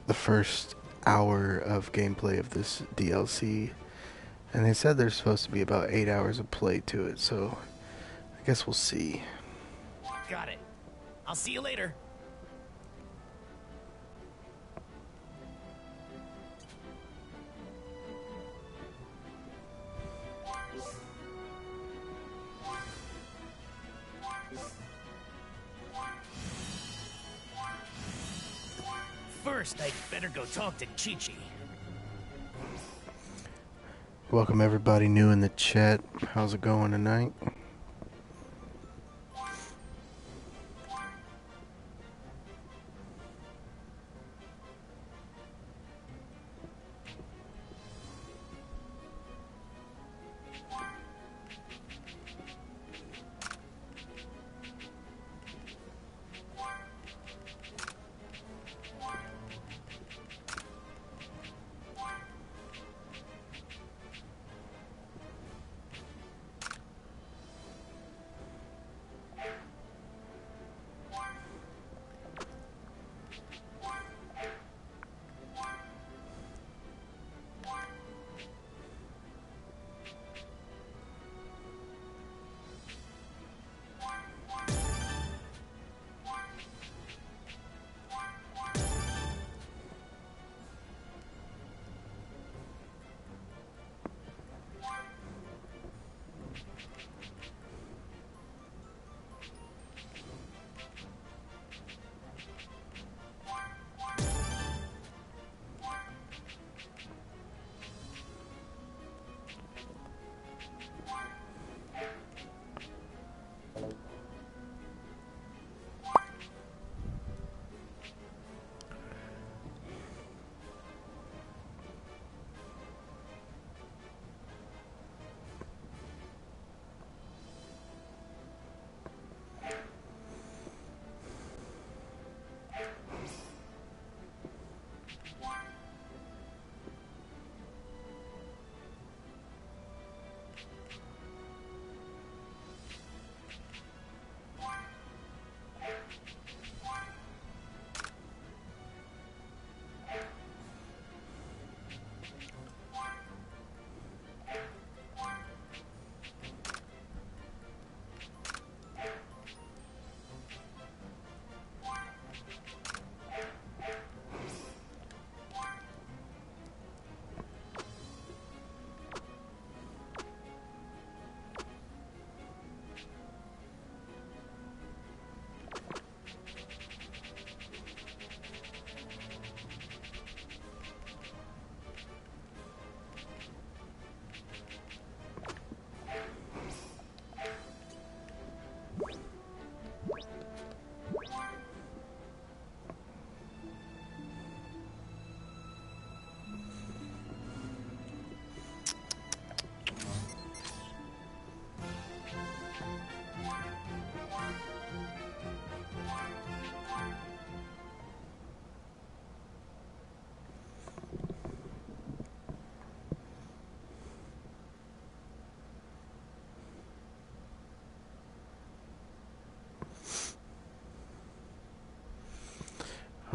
the first hour of gameplay of this DLC. And they said there's supposed to be about 8 hours of play to it, so I guess we'll see. Got it. I'll see you later. First, I'd better go talk to Chi-Chi. Welcome everybody new in the chat. How's it going tonight?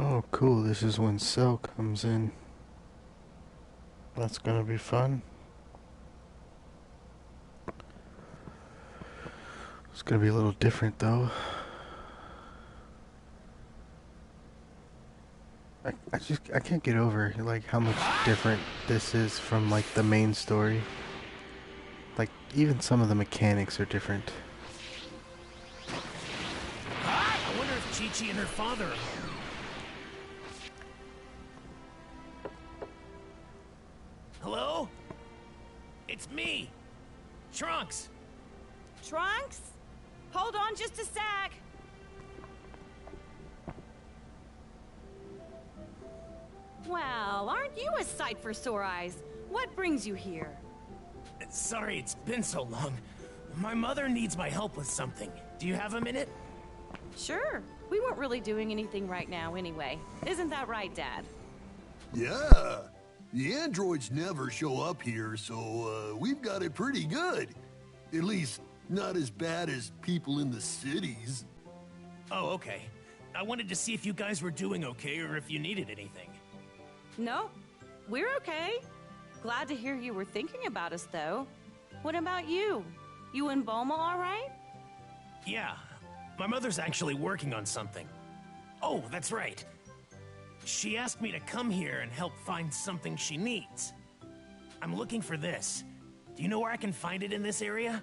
Oh, cool. This is when Cell comes in. That's gonna be fun. It's gonna be a little different, though. I can't get over, like, how much different this is from, like, the main story. Like, even some of the mechanics are different. I wonder if Chi-Chi and her father are here. Hello? It's me, Trunks. Trunks? Hold on just a sec. Well, aren't you a sight for sore eyes? What brings you here? Sorry it's been so long. My mother needs my help with something. Do you have a minute? Sure. We weren't really doing anything right now anyway. Isn't that right, Dad? Yeah. The androids never show up here, so we've got it pretty good. At least, not as bad as people in the cities. Oh, okay. I wanted to see if you guys were doing okay or if you needed anything. No, we're okay. Glad to hear you were thinking about us, though. What about you? You and Bulma all right? Yeah. My mother's actually working on something. Oh, that's right. She asked me to come here and help find something she needs. I'm looking for this. Do you know where I can find it in this area?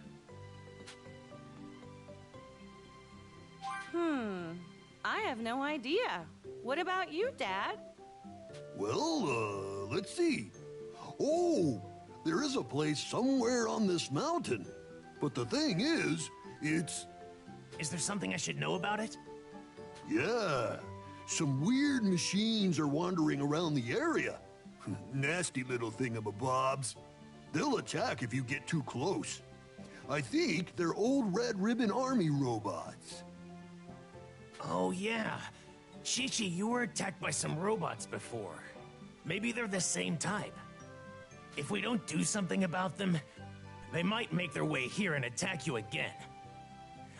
I have no idea. What about you, Dad? Well, let's see. Oh, there is a place somewhere on this mountain. But the thing is, it's... Is there something I should know about it? Yeah. Some weird machines are wandering around the area. Nasty little thingamabobs. They'll attack if you get too close. I think they're old Red Ribbon Army robots. Oh, yeah. Chi-Chi, you were attacked by some robots before. Maybe they're the same type. If we don't do something about them, they might make their way here and attack you again.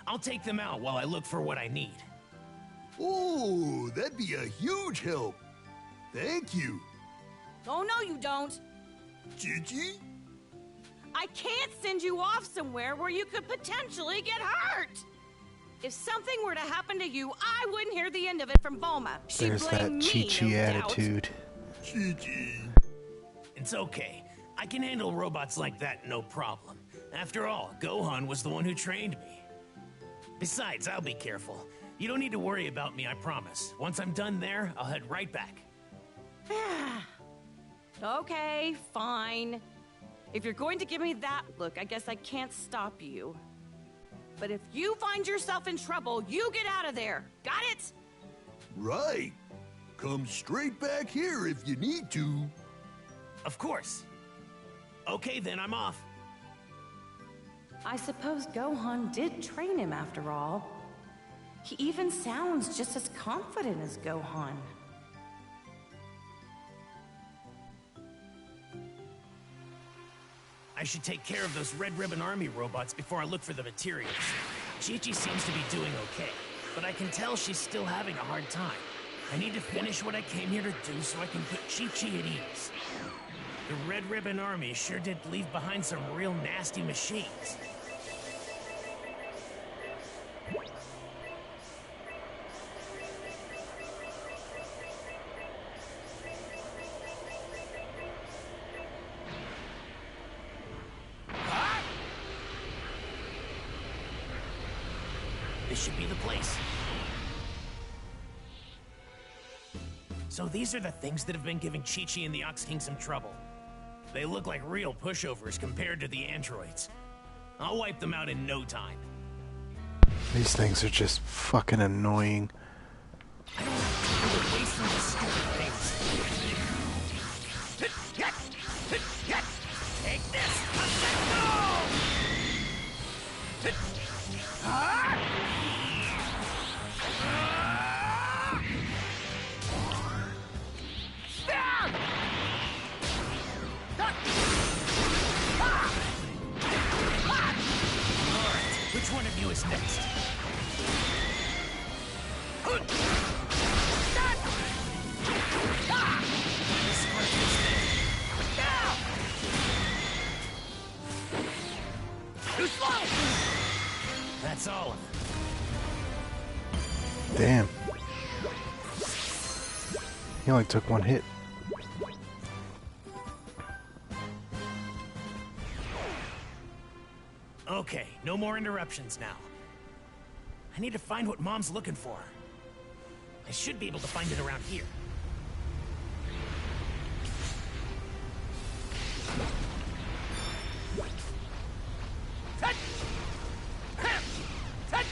I'll take them out while I look for what I need. Oh, that'd be a huge help. Thank you. Oh, no, you don't. Gigi? I can't send you off somewhere where you could potentially get hurt. If something were to happen to you, I wouldn't hear the end of it from Bulma. She'd There's blame that me, Chi-Chi no doubt. attitude. Gigi. It's okay. I can handle robots like that, no problem. After all, Gohan was the one who trained me. Besides, I'll be careful. You don't need to worry about me, I promise. Once I'm done there, I'll head right back. Okay, fine. If you're going to give me that look, I guess I can't stop you. But if you find yourself in trouble, you get out of there. Got it? Right. Come straight back here if you need to. Of course. Okay, then I'm off. I suppose Gohan did train him after all. He even sounds just as confident as Gohan. I should take care of those Red Ribbon Army robots before I look for the materials. Chi-Chi seems to be doing okay, but I can tell she's still having a hard time. I need to finish what I came here to do so I can put Chi-Chi at ease. The Red Ribbon Army sure did leave behind some real nasty machines. This should be the place. So these are the things that have been giving Chi-Chi and the Ox King some trouble. They look like real pushovers compared to the androids. I'll wipe them out in no time. These things are just fucking annoying. I don't have time to waste on these stupid things. Take this! Let's go! Which one of you is next? Damn. He only took one hit. Okay, no more interruptions now. I need to find what Mom's looking for. I should be able to find it around here. Touch! Touch!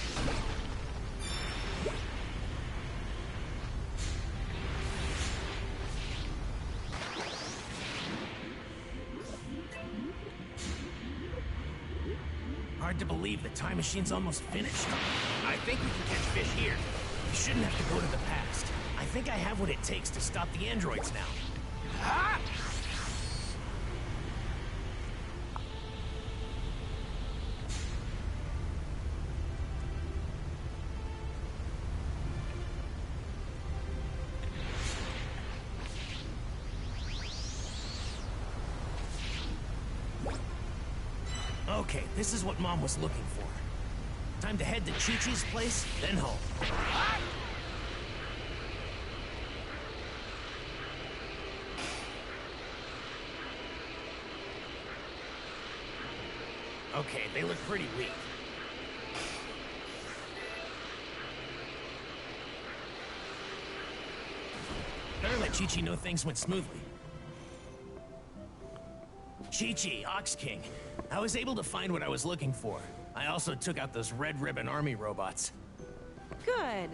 Hard to believe the time machine's almost finished. I think we can catch fish here. We shouldn't have to go to the past. I think I have what it takes to stop the androids now. Ha! Okay, this is what Mom was looking for. Time to head to Chi-Chi's place, then home. Okay, they look pretty weak. Better let Chi-Chi know things went smoothly. Chi-Chi, Ox King. I was able to find what I was looking for. I also took out those Red Ribbon Army robots. Good.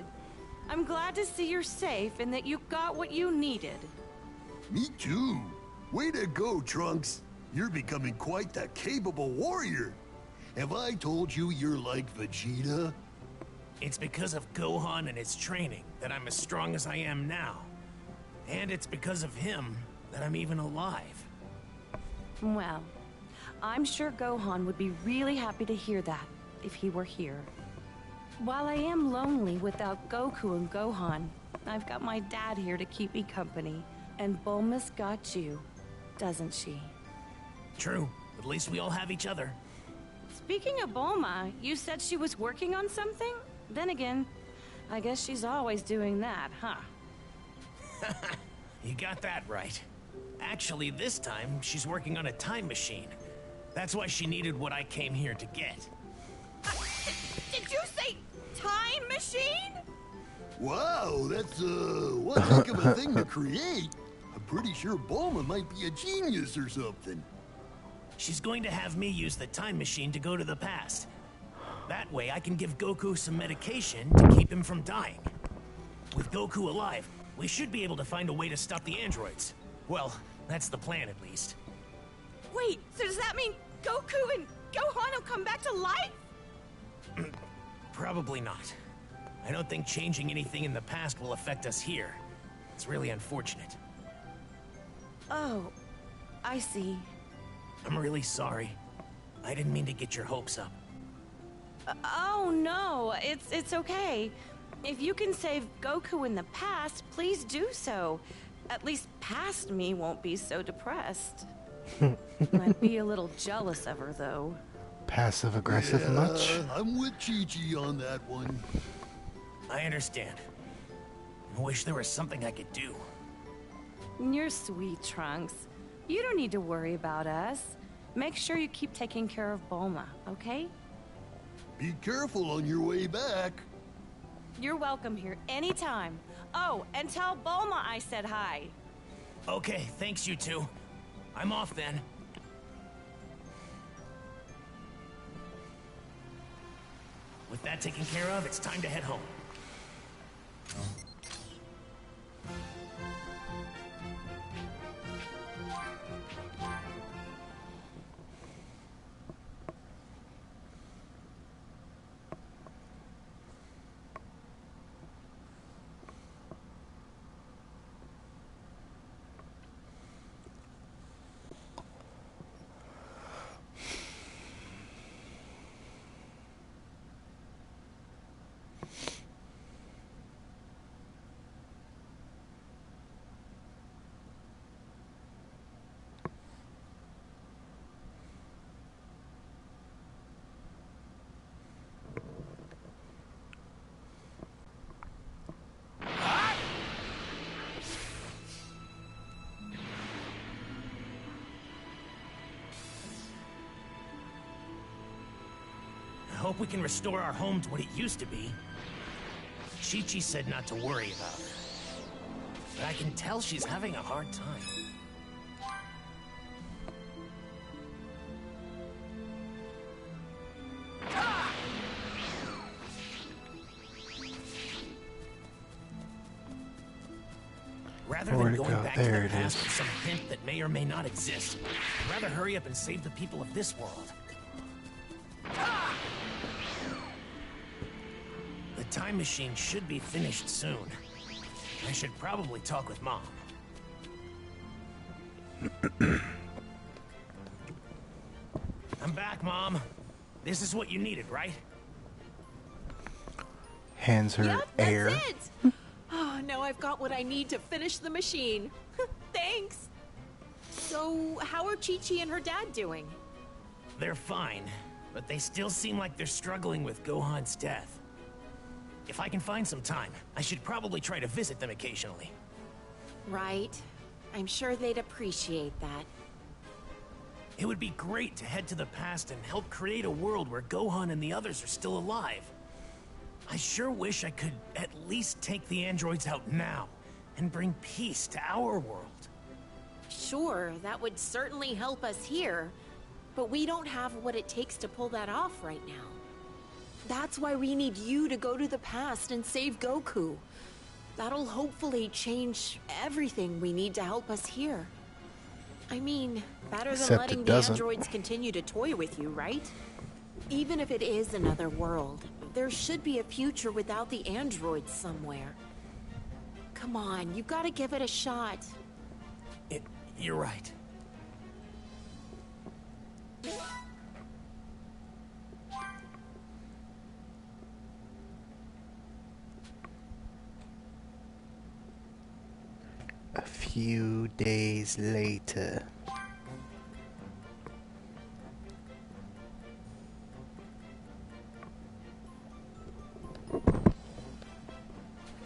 I'm glad to see you're safe and that you got what you needed. Me too. Way to go, Trunks. You're becoming quite the capable warrior. Have I told you you're like Vegeta? It's because of Gohan and his training that I'm as strong as I am now. And it's because of him that I'm even alive. Well, I'm sure Gohan would be really happy to hear that if he were here. While I am lonely without Goku and Gohan, I've got my dad here to keep me company. And Bulma's got you, doesn't she? True. At least we all have each other. Speaking of Bulma, you said she was working on something? Then again, I guess she's always doing that, huh? You got that right. Actually, this time, she's working on a time machine. That's why she needed what I came here to get. Did you say time machine? Wow, that's, one heck of a thing to create. I'm pretty sure Bulma might be a genius or something. She's going to have me use the time machine to go to the past. That way, I can give Goku some medication to keep him from dying. With Goku alive, we should be able to find a way to stop the androids. Well, that's the plan at least. Wait, so does that mean Goku and Gohan will come back to life? Probably not. I don't think changing anything in the past will affect us here. It's really unfortunate. Oh, I see. I'm really sorry. I didn't mean to get your hopes up. Oh no, it's okay. If you can save Goku in the past, please do so. At least past me won't be so depressed. I'd be a little jealous of her, though. Passive aggressive much? I'm with Chi-Chi on that one. I understand. I wish there was something I could do. You're sweet, Trunks. You don't need to worry about us. Make sure you keep taking care of Bulma, okay? Be careful on your way back. You're welcome here anytime. Oh, and tell Bulma I said hi. Okay, thanks you two. I'm off then. With that taken care of, it's time to head home. hope we can restore our home to what it used to be. Chi-Chi said not to worry about her. But I can tell she's having a hard time. Rather than going back to the past with some hint that may or may not exist, I'd rather hurry up and save the people of this world. The time machine should be finished soon. I should probably talk with Mom. I'm back, Mom. This is what you needed, right? Hands her air. That's it! Oh, now I've got what I need to finish the machine. Thanks! So, how are Chi-Chi and her dad doing? They're fine, but they still seem like they're struggling with Gohan's death. If I can find some time, I should probably try to visit them occasionally. Right. I'm sure they'd appreciate that. It would be great to head to the past and help create a world where Gohan and the others are still alive. I sure wish I could at least take the androids out now and bring peace to our world. Sure, that would certainly help us here, but we don't have what it takes to pull that off right now. That's why we need you to go to the past and save Goku. That'll hopefully change everything we need to help us here. I mean, better than letting the androids continue to toy with you, right? Even if it is another world, there should be a future without the androids somewhere. Come on, you've got to give it a shot. You're right. A few days later.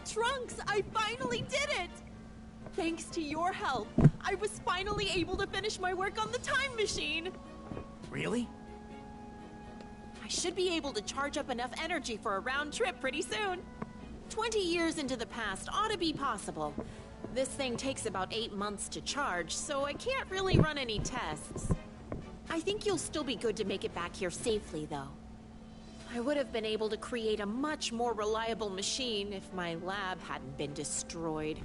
Trunks, I finally did it! Thanks to your help, I was finally able to finish my work on the time machine. Really? I should be able to charge up enough energy for a round trip pretty soon. 20 years into the past ought to be possible. This thing takes about 8 months to charge, so I can't really run any tests. I think you'll still be good to make it back here safely, though. I would have been able to create a much more reliable machine if my lab hadn't been destroyed.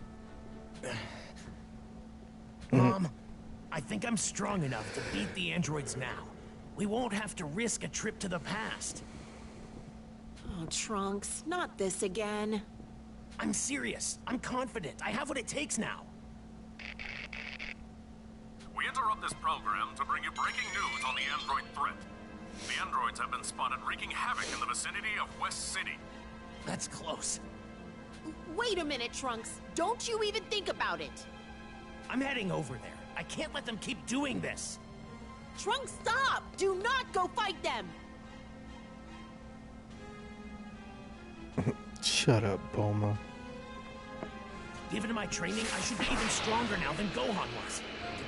Mom, I think I'm strong enough to beat the androids now. We won't have to risk a trip to the past. Oh, Trunks, not this again. I'm serious. I'm confident. I have what it takes now. We interrupt this program to bring you breaking news on the android threat. The androids have been spotted wreaking havoc in the vicinity of West City. That's close. Wait a minute, Trunks. Don't you even think about it. I'm heading over there. I can't let them keep doing this. Trunks, stop! Do not go fight them! Shut up, Bulma. Given my training, I should be even stronger now than Gohan was.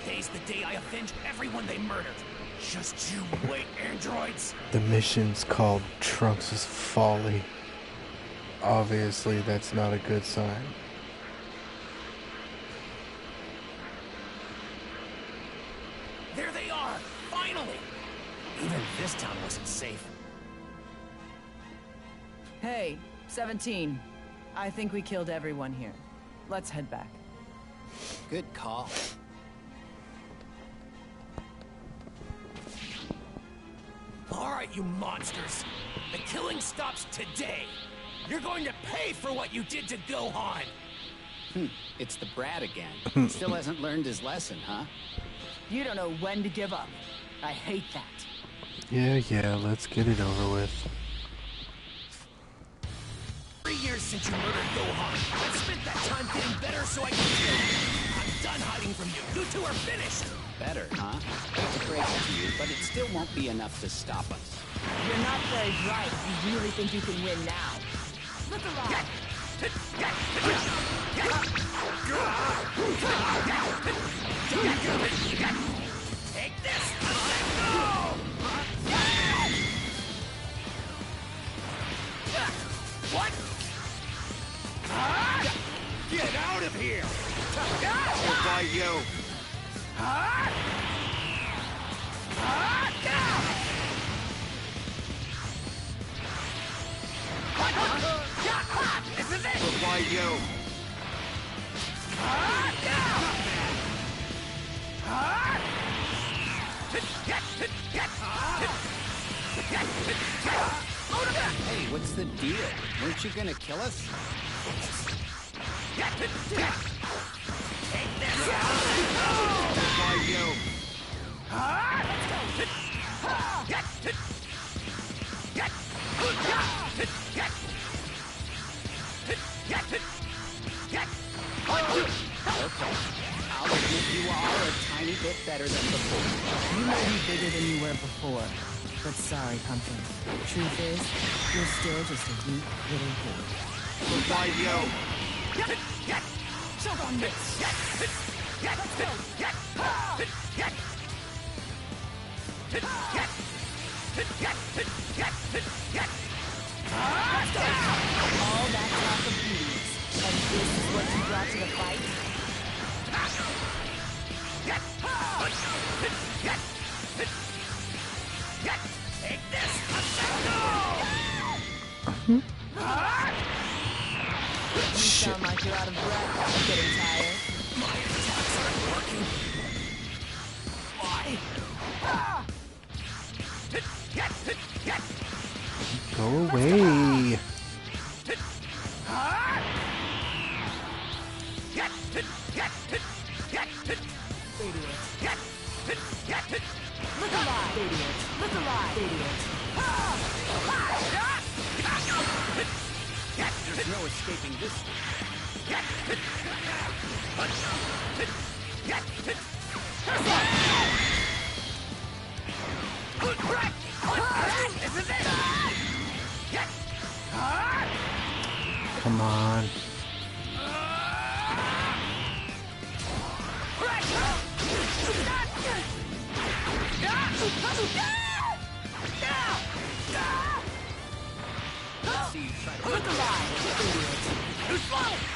Today's the day I avenge everyone they murdered. Just you wait, androids! The mission's called Trunks' Folly. Obviously, that's not a good sign. There they are! Finally! Even this town wasn't safe. Hey, 17. I think we killed everyone here. Let's head back. Good call. All right, you monsters. The killing stops today. You're going to pay for what you did to Gohan. It's the brat again. Still hasn't learned his lesson, huh? You don't know when to give up. I hate that. Yeah, let's get it over with. 3 years since you murdered Gohan. I've spent that time getting better so I can kill you. I'm done hiding from you. You two are finished. Better, huh? Hate to break it to you, but it still won't be enough to stop us. You're not very bright if you really think you can win now. Look around. Take this! Let go! of here! We'll buy you. This is it! We'll buy you. Hey, what's the deal? Weren't you gonna kill us? Why you? Okay, I'll admit you are a tiny bit better than before. You may be bigger than you were before, but sorry, Pumpkin. Truth is, you're still just a weak little boy. Why you? Choke on this! Let's go! All that talk of beauties, and this is what you brought to the fight? Take this! You sound like you're out of breath. I'm getting tired. My attacks aren't working. Why? Go away. Look alive! Idiot! Look alive! Idiot! There's no escaping this. Come on. Let's see you try to Look alive! Idiot!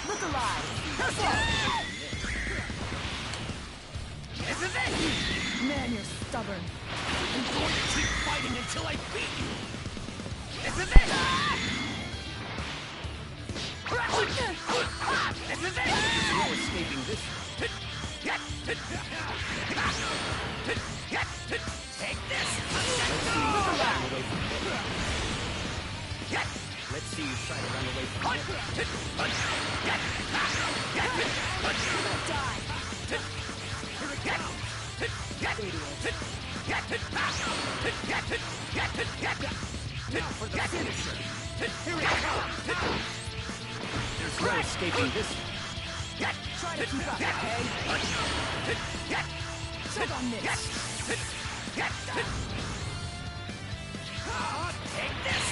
Look alive! This is it! Man, you're stubborn. I'm going to keep fighting until I beat you! This is it! This is it! There's no escaping this. Take this! Let's see you try to run away from it. Now for the finisher! Here it comes! There's no escaping this. Try to keep up, okay? Choke on this! Take this!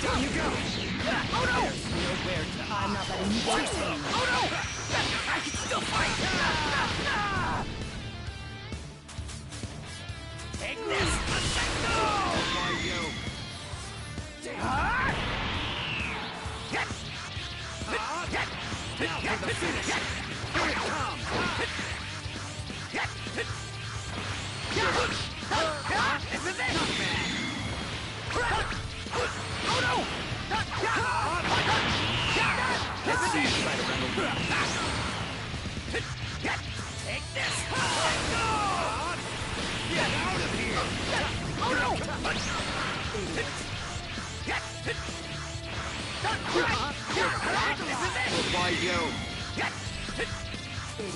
Down you go! Oh no! Nowhere to I'm not letting you Too get slow! Oh no! I can still fight! Take this! Why you? Now for the finish! Here it comes! This is it! Oh no! Let's see you try to run away. Take this! Get out of here! Oh no! This is it! Why you?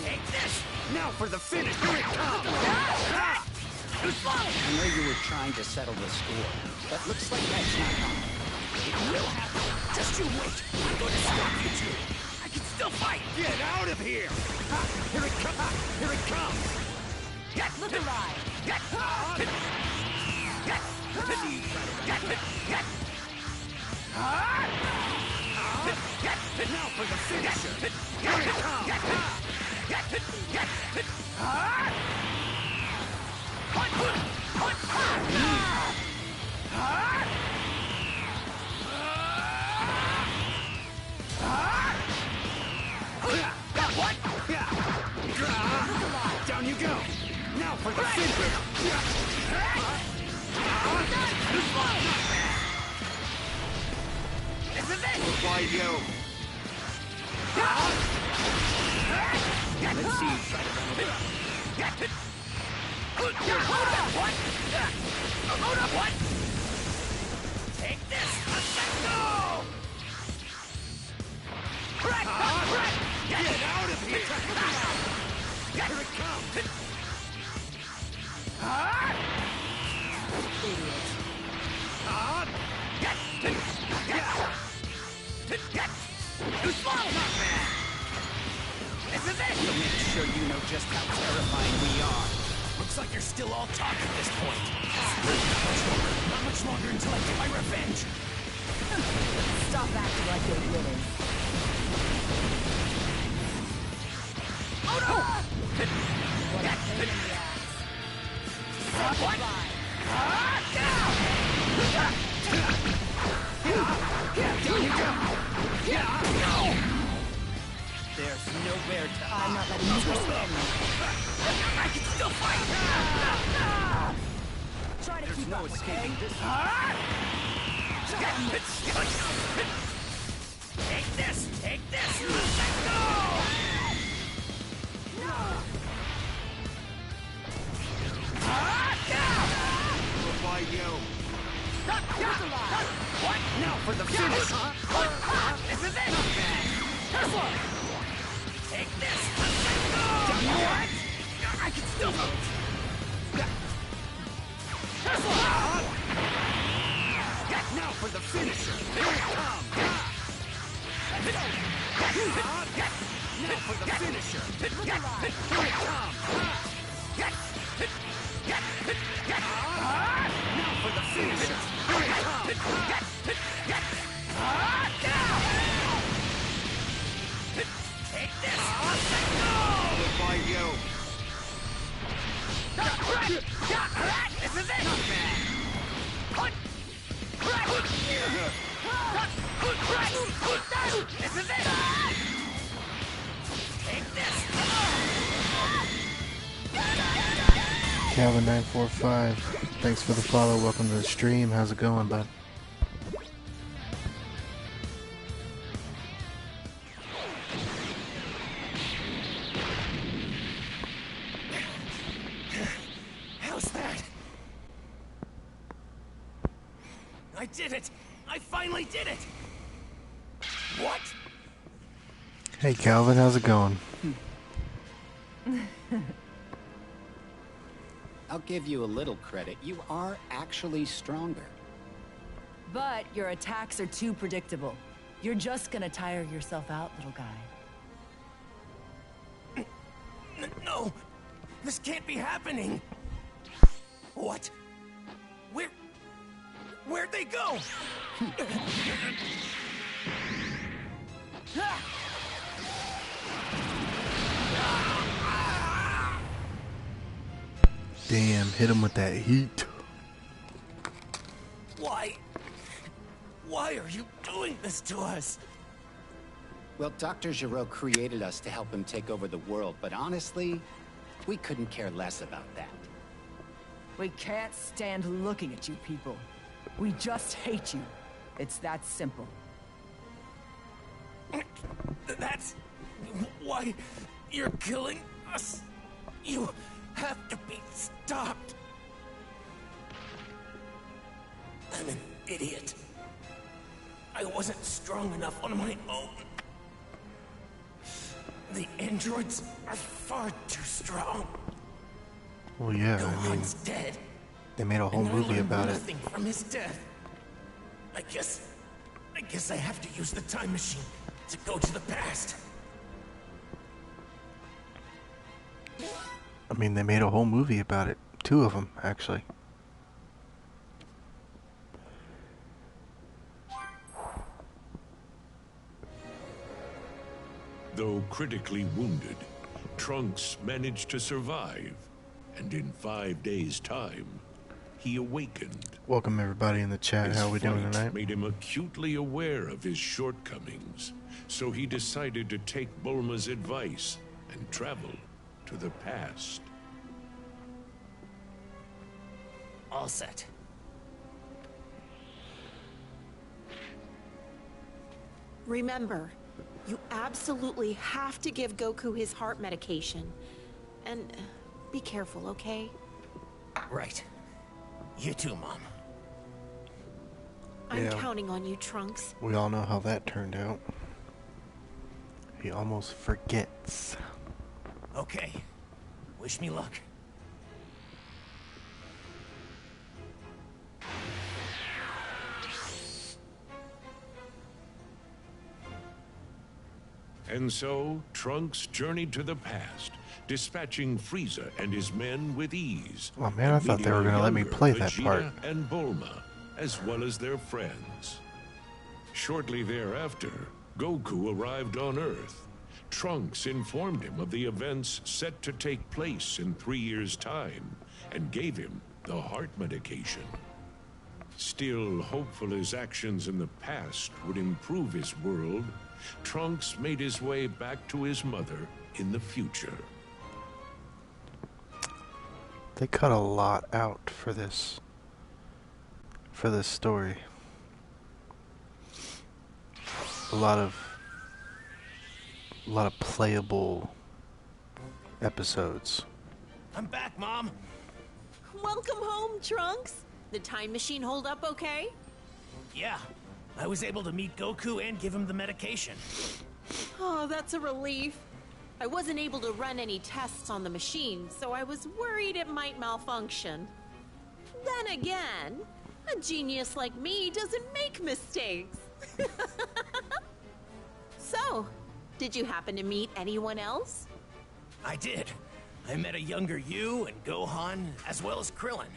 Take this! Now for the finish! Here it comes! Too slow! I know you were trying to settle the score, but looks like that's not happening. It will happen! Just you wait! I'm going to stop you two! I can still fight! Get out of here! Here it comes! Here it comes! Look alive! Now for the finisher! Here it comes! fight you. Let's see you try to run away. What? What? Take this! Let's go! Get out of here! Here it comes! Too slow! Not bad! This is it! So make sure you know just how terrifying we are. Looks like you're still all talk at this point. Not much longer until I get my revenge. Stop acting like you're winning. Oh no! What a pain in the ass. What? There's nowhere to hide. I'm not letting you persuade me. I can still fight! Try to There's keep no up, escaping okay? this. Take this! Take this! Let's go! We'll fight you. What? Now for the finish, huh? This is it! Not bad. Take this! Let's go! What? I can still move. Now for the finisher. Here it comes. Now for the finisher. Here it comes. Now for the finisher. Here it comes. Take this. We'll fight you. This is it. Not bad. This is it. Take this. Calvin945, thanks for the follow. Welcome to the stream. How's it going, bud? How's that? I did it! I finally did it! What? Hey, Calvin, how's it going? I'll give you a little credit. You are actually stronger. But your attacks are too predictable. You're just gonna tire yourself out, little guy. No! This can't be happening! What? Where'd they go? Damn, hit him with that heat. Why are you doing this to us? Well, Dr. Giraud created us to help him take over the world, but honestly, we couldn't care less about that. We can't stand looking at you people. We just hate you. It's that simple. That's why you're killing us. You have to be stopped. I'm an idiot. I wasn't strong enough on my own. The androids are far too strong. Well, yeah, I mean, Gohan's dead. they made a whole And I movie learned about it. nothing from his death. I guess I have to use the time machine to go to the past. I mean, they made a whole movie about it. 2 of them, actually. Though critically wounded, Trunks managed to survive, and in 5 days' time, he awakened. Welcome everybody in the chat. His How are we doing flight tonight? made him acutely aware of his shortcomings, so he decided to take Bulma's advice and travel to the past. All set. Remember, you absolutely have to give Goku his heart medication. And be careful, okay? Right. You too, Mom. I'm Yeah. counting on you, Trunks. We all know how that turned out. He almost forgets. Okay. Wish me luck. And so, Trunks journeyed to the past, dispatching Frieza and his men with ease. Oh man, I and thought they were meeting gonna let me younger play that Vegeta part. and Bulma, as well as their friends. Shortly thereafter, Goku arrived on Earth. Trunks informed him of the events set to take place in 3 years' time, and gave him the heart medication. Still hopeful his actions in the past would improve his world, Trunks made his way back to his mother in the future. They cut a lot out for this story. A lot of playable episodes. I'm back, Mom. Welcome home, Trunks. The time machine hold up okay? Yeah. I was able to meet Goku and give him the medication. Oh, that's a relief. I wasn't able to run any tests on the machine, so I was worried it might malfunction. Then again, a genius like me doesn't make mistakes. So, did you happen to meet anyone else? I did. I met a younger you and Gohan, as well as Krillin.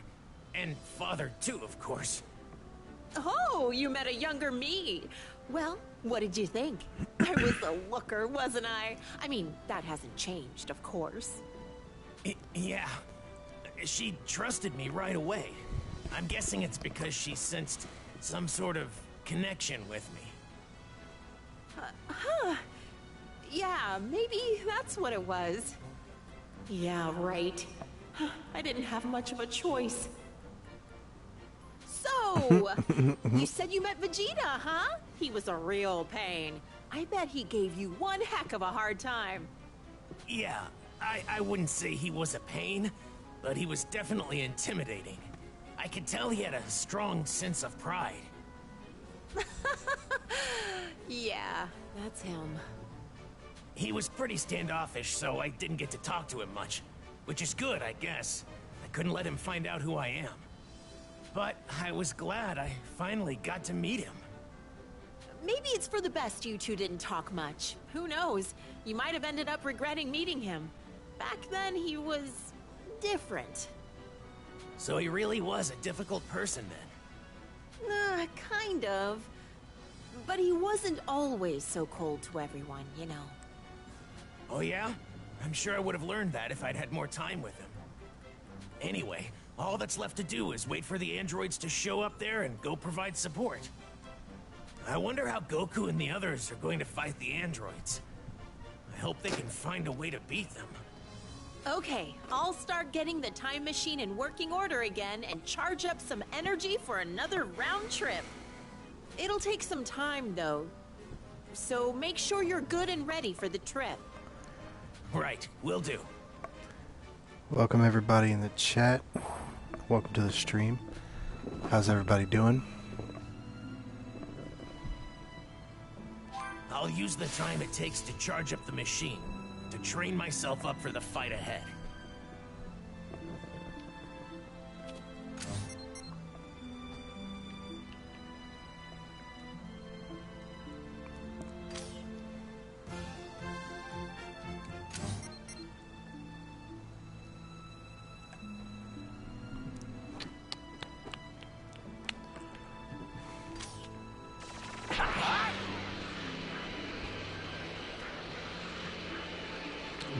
And Father, too, of course. Oh, you met a younger me. Well, what did you think? I was a looker, wasn't I? I mean, that hasn't changed, of course. Yeah. She trusted me right away. I'm guessing it's because she sensed some sort of connection with me. Yeah, maybe that's what it was. Yeah, right. I didn't have much of a choice. So, you said you met Vegeta, huh? He was a real pain. I bet he gave you one heck of a hard time. Yeah, I wouldn't say he was a pain, but he was definitely intimidating. I could tell he had a strong sense of pride. Yeah, that's him. He was pretty standoffish, so I didn't get to talk to him much. Which is good, I guess. I couldn't let him find out who I am. But I was glad I finally got to meet him. Maybe it's for the best you two didn't talk much. Who knows? You might have ended up regretting meeting him. Back then, he was different. So he really was a difficult person then? Kind of. But he wasn't always so cold to everyone, you know. Oh yeah? I'm sure I would have learned that if I'd had more time with him. Anyway, all that's left to do is wait for the androids to show up there and go provide support. I wonder how Goku and the others are going to fight the androids. I hope they can find a way to beat them. Okay, I'll start getting the time machine in working order again and charge up some energy for another round trip. It'll take some time, though. So make sure you're good and ready for the trip. Right, will do. Welcome everybody in the chat. Welcome to the stream. How's everybody doing? I'll use the time it takes to charge up the machine, to train myself up for the fight ahead.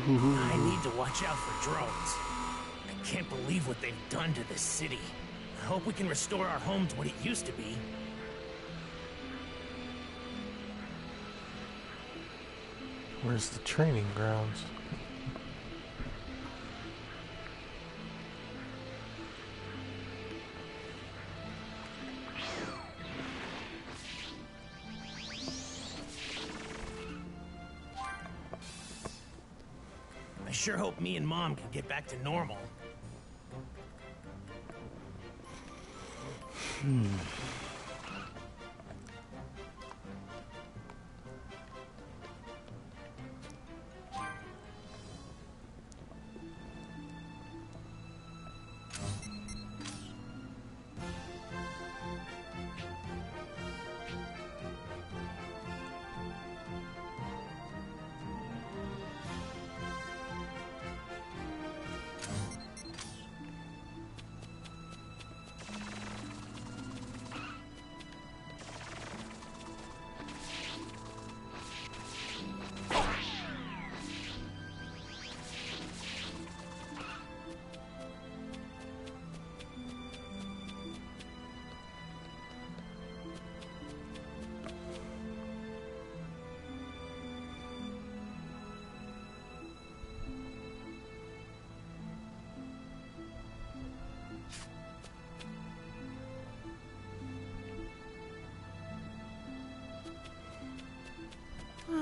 I need to watch out for drones. I can't believe what they've done to this city. I hope we can restore our home to what it used to be. Where's the training grounds? sure hope me and Mom can get back to normal.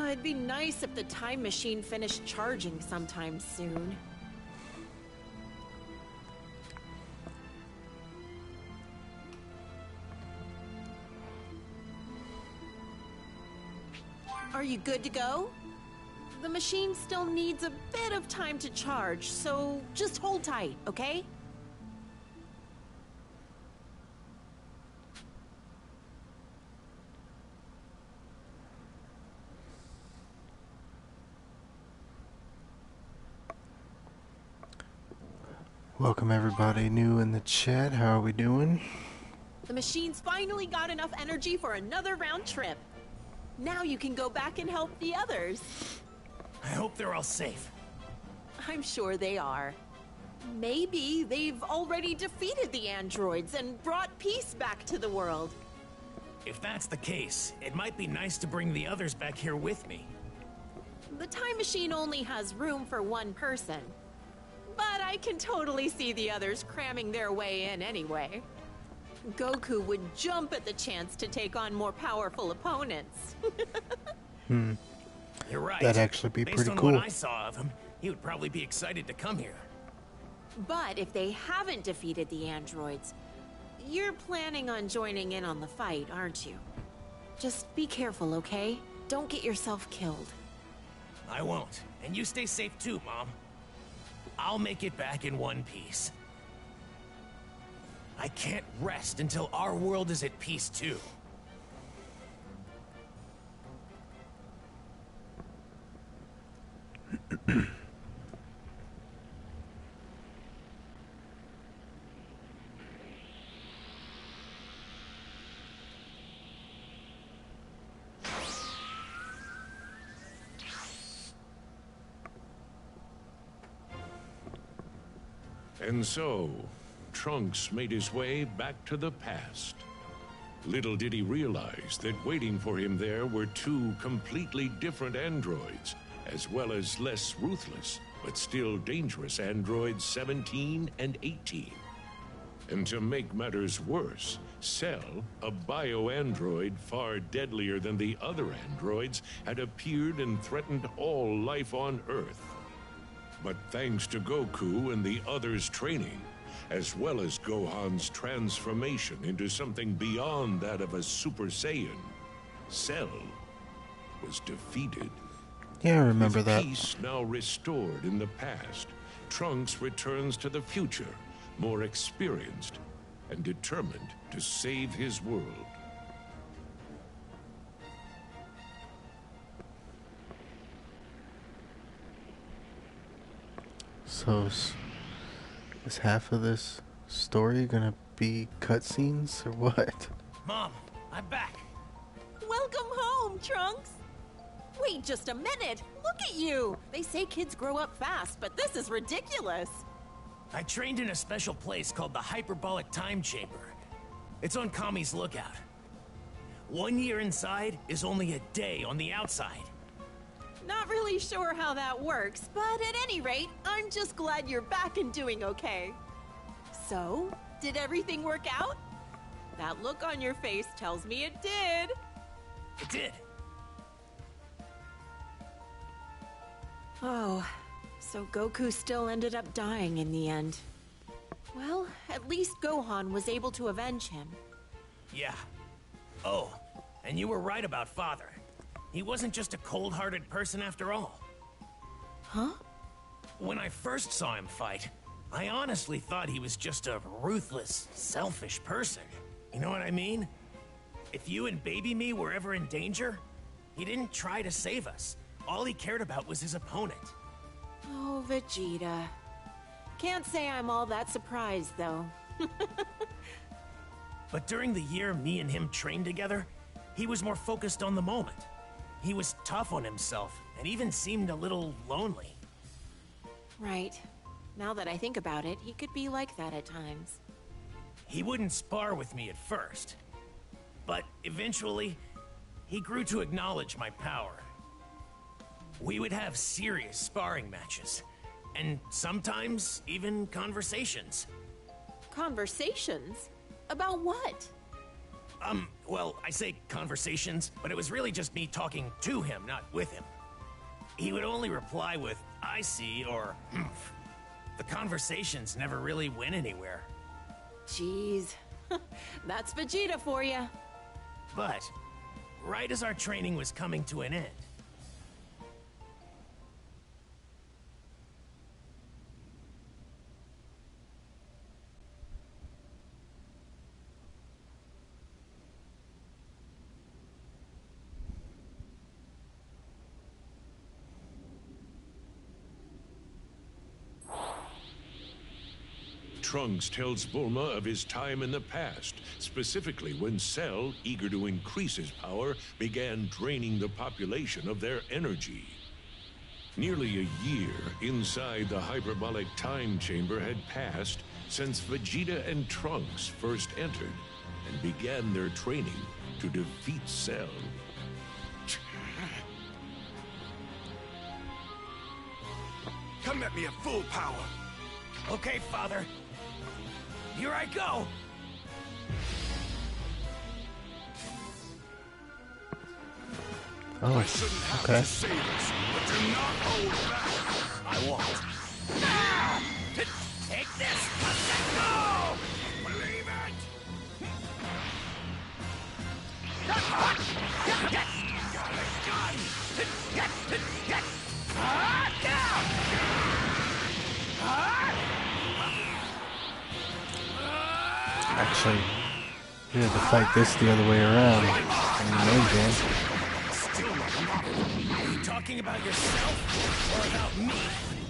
It'd be nice if the time machine finished charging sometime soon. Are you good to go? The machine still needs a bit of time to charge, so just hold tight, okay? Welcome everybody new in the chat. How are we doing? The machine's finally got enough energy for another round trip. Now you can go back and help the others. I hope they're all safe. I'm sure they are. Maybe they've already defeated the androids and brought peace back to the world. If that's the case, it might be nice to bring the others back here with me. The time machine only has room for one person. But I can totally see the others cramming their way in anyway. Goku would jump at the chance to take on more powerful opponents. You're right. That'd actually be Based pretty on cool. what I saw of him, he would probably be excited to come here. But if they haven't defeated the androids, you're planning on joining in on the fight, aren't you? Just be careful, okay? Don't get yourself killed. I won't. And you stay safe too, Mom. I'll make it back in one piece. I can't rest until our world is at peace too. And so, Trunks made his way back to the past. Little did he realize that waiting for him there were two completely different androids, as well as less ruthless, but still dangerous androids 17 and 18. And to make matters worse, Cell, a bio-android far deadlier than the other androids, had appeared and threatened all life on Earth. But thanks to Goku and the others' training, as well as Gohan's transformation into something beyond that of a Super Saiyan, Cell was defeated. Yeah, I remember With that. peace now restored in the past, Trunks returns to the future, more experienced and determined to save his world. So, is half of this story gonna be cutscenes or what? Mom, I'm back. Welcome home, Trunks! Wait just a minute! Look at you! They say kids grow up fast, but this is ridiculous! I trained in a special place called the Hyperbolic Time Chamber. It's on Kami's lookout. 1 year inside is only a day on the outside. Not really sure how that works, but at any rate, I'm just glad you're back and doing okay. So, did everything work out? That look on your face tells me it did. It did. Oh, So Goku still ended up dying in the end. Well, at least Gohan was able to avenge him. Yeah. Oh, and you were right about Father. He wasn't just a cold-hearted person after all. Huh? When I first saw him fight, I honestly thought he was just a ruthless, selfish person. You know what I mean? If you and baby me were ever in danger, he didn't try to save us. All he cared about was his opponent. Oh, Vegeta. Can't say I'm all that surprised, though. But during the year me and him trained together, he was more focused on the moment. He was tough on himself, and even seemed a little lonely. Right. Now that I think about it, he could be like that at times. He wouldn't spar with me at first. But eventually, he grew to acknowledge my power. We would have serious sparring matches, and sometimes even conversations. Conversations? About what? Well, I say conversations, but it was really just me talking to him, not with him. He would only reply with, "I see," or "Humph." The conversations never really went anywhere. Jeez. That's Vegeta for you. But, right as our training was coming to an end, Trunks tells Bulma of his time in the past, specifically when Cell, eager to increase his power, began draining the population of their energy. Nearly a year inside the hyperbolic time chamber had passed since Vegeta and Trunks first entered and began their training to defeat Cell. Come at me at full power. okay, Father. Here I go! Oh, I shouldn't have okay. to say this, but do not hold back. I won't. Ah! Take this! Let go! Believe it! Actually, you had to fight this the other way around in the main game. Are you talking about yourself or about me?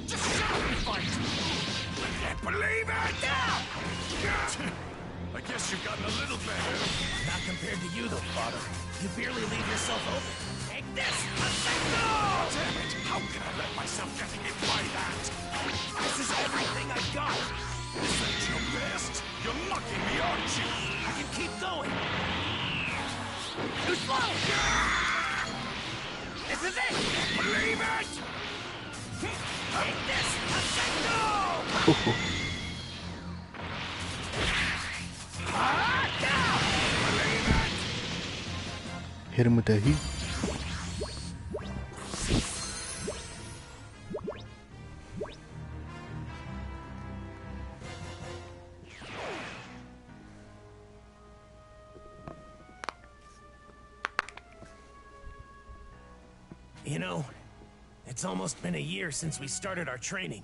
Just shut up and fight! I can't believe it! I guess you've gotten a little better. Not compared to you, though, Father. You barely leave yourself open. Take this! No! Damn it! How can I let myself get hit by that? This is everything I've got! This ain't your best! You're mocking me, aren't you? I can keep going! Too slow! This is it! Believe it! Take this! Go! Hit him with that heat. You know, it's almost been a year since we started our training.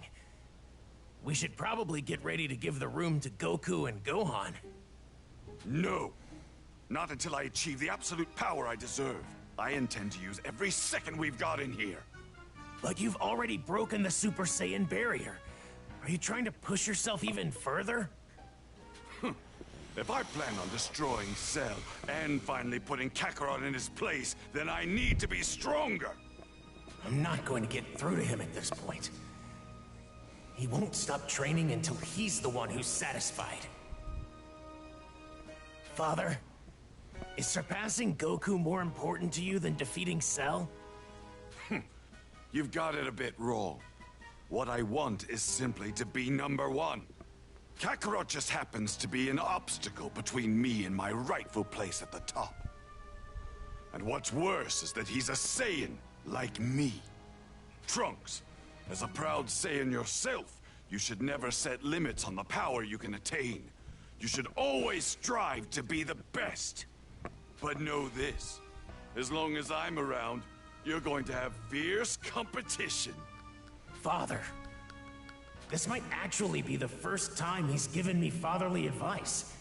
We should probably get ready to give the room to Goku and Gohan. No. Not until I achieve the absolute power I deserve. I intend to use every second we've got in here. But you've already broken the Super Saiyan barrier. Are you trying to push yourself even further? If I plan on destroying Cell and finally putting Kakarot in his place, then I need to be stronger. I'm not going to get through to him at this point. He won't stop training until he's the one who's satisfied. Father, is surpassing Goku more important to you than defeating Cell? You've got it a bit wrong. What I want is simply to be #1. Kakarot just happens to be an obstacle between me and my rightful place at the top. And what's worse is that he's a Saiyan, like me. Trunks, As a proud Saiyan yourself, you should never set limits on the power you can attain. You should always strive to be the best. But know this, as long as I'm around, you're going to have fierce competition. Father, this might actually be the first time he's given me fatherly advice,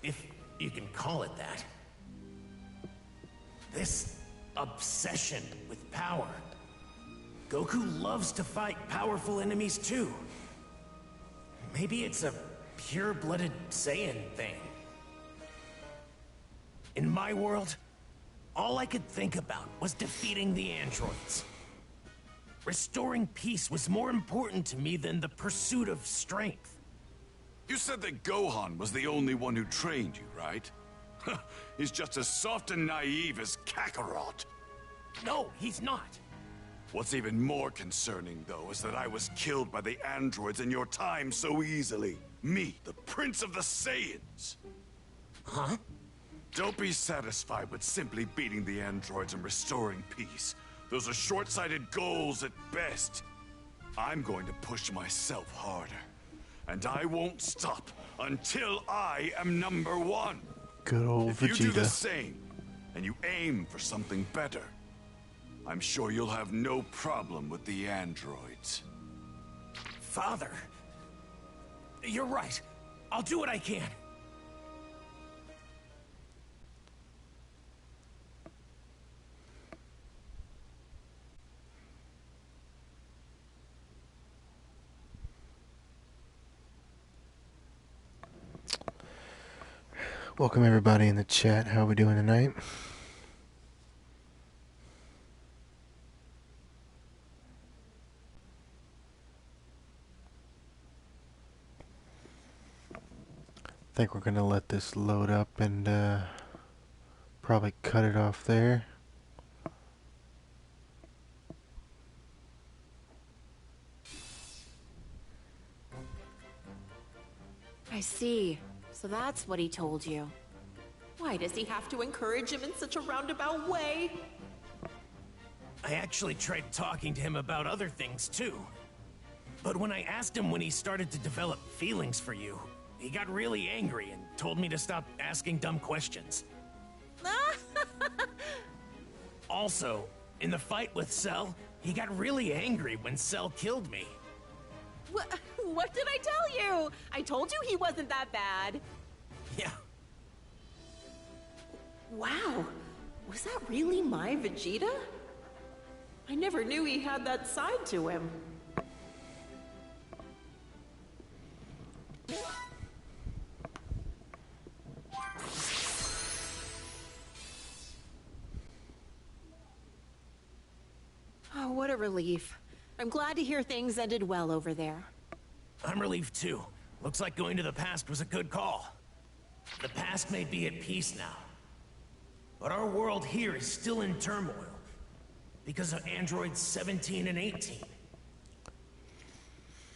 if you can call it that. This obsession with power. Goku loves to fight powerful enemies too. Maybe it's a pure-blooded Saiyan thing. In my world, all I could think about was defeating the androids. Restoring peace was more important to me than the pursuit of strength. You said that Gohan was the only one who trained you, right? He's just as soft and naive as Kakarot. No, he's not. What's even more concerning, though, is that I was killed by the androids in your time so easily. Me, the Prince of the Saiyans. Huh? Don't be satisfied with simply beating the androids and restoring peace. Those are short-sighted goals at best. I'm going to push myself harder. And I won't stop until I am #1. Good old If you do the Vegeta. same, and you aim for something better, I'm sure you'll have no problem with the androids. Father, you're right. I'll do what I can. Welcome everybody in the chat. How are we doing tonight? I think we're going to let this load up and probably cut it off there. I see. So that's what he told you. Why does he have to encourage him in such a roundabout way? I actually tried talking to him about other things too. But when I asked him when he started to develop feelings for you, he got really angry and told me to stop asking dumb questions. Also, in the fight with Cell, he got really angry when Cell killed me. What did I tell you? I told you he wasn't that bad. Yeah. Wow. Was that really my Vegeta? I never knew he had that side to him. Oh, what a relief. I'm glad to hear things ended well over there. I'm relieved too. Looks like going to the past was a good call. The past may be at peace now. But our world here is still in turmoil. Because of androids 17 and 18.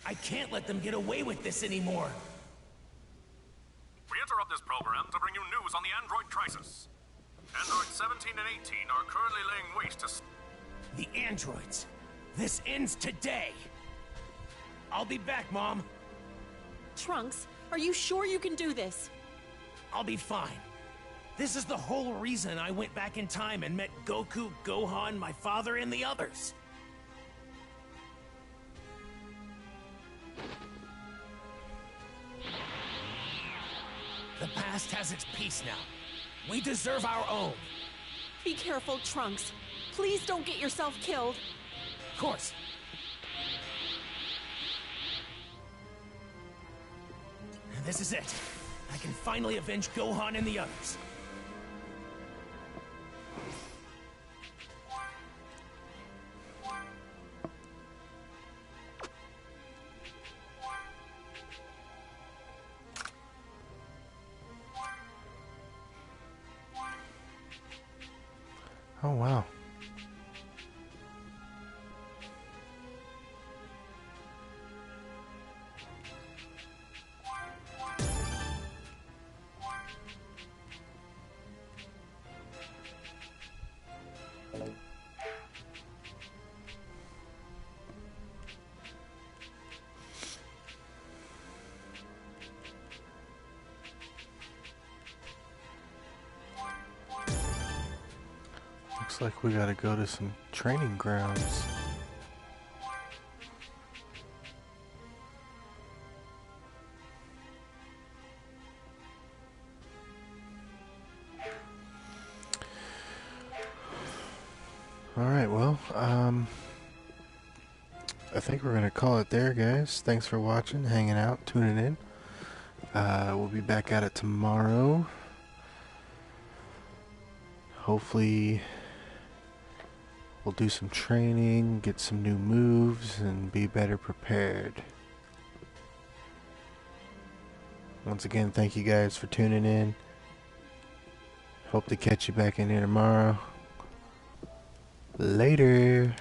I can't let them get away with this anymore. We interrupt this program to bring you news on the android crisis. Androids 17 and 18 are currently laying waste to... The androids. This ends today. I'll be back, Mom. Trunks, are you sure you can do this? I'll be fine. This is the whole reason I went back in time and met Goku, Gohan, my father, and the others. The past has its peace now. We deserve our own. Be careful, Trunks. Please don't get yourself killed. Of course. This is it. I can finally avenge Gohan and the others. Oh wow. Looks like we gotta go to some training grounds. Alright, well, I think we're gonna call it there, guys. Thanks for watching, hanging out, tuning in. We'll be back at it tomorrow. Hopefully we'll do some training, get some new moves, and be better prepared. Once again, thank you guys for tuning in. Hope to catch you back in here tomorrow. Later.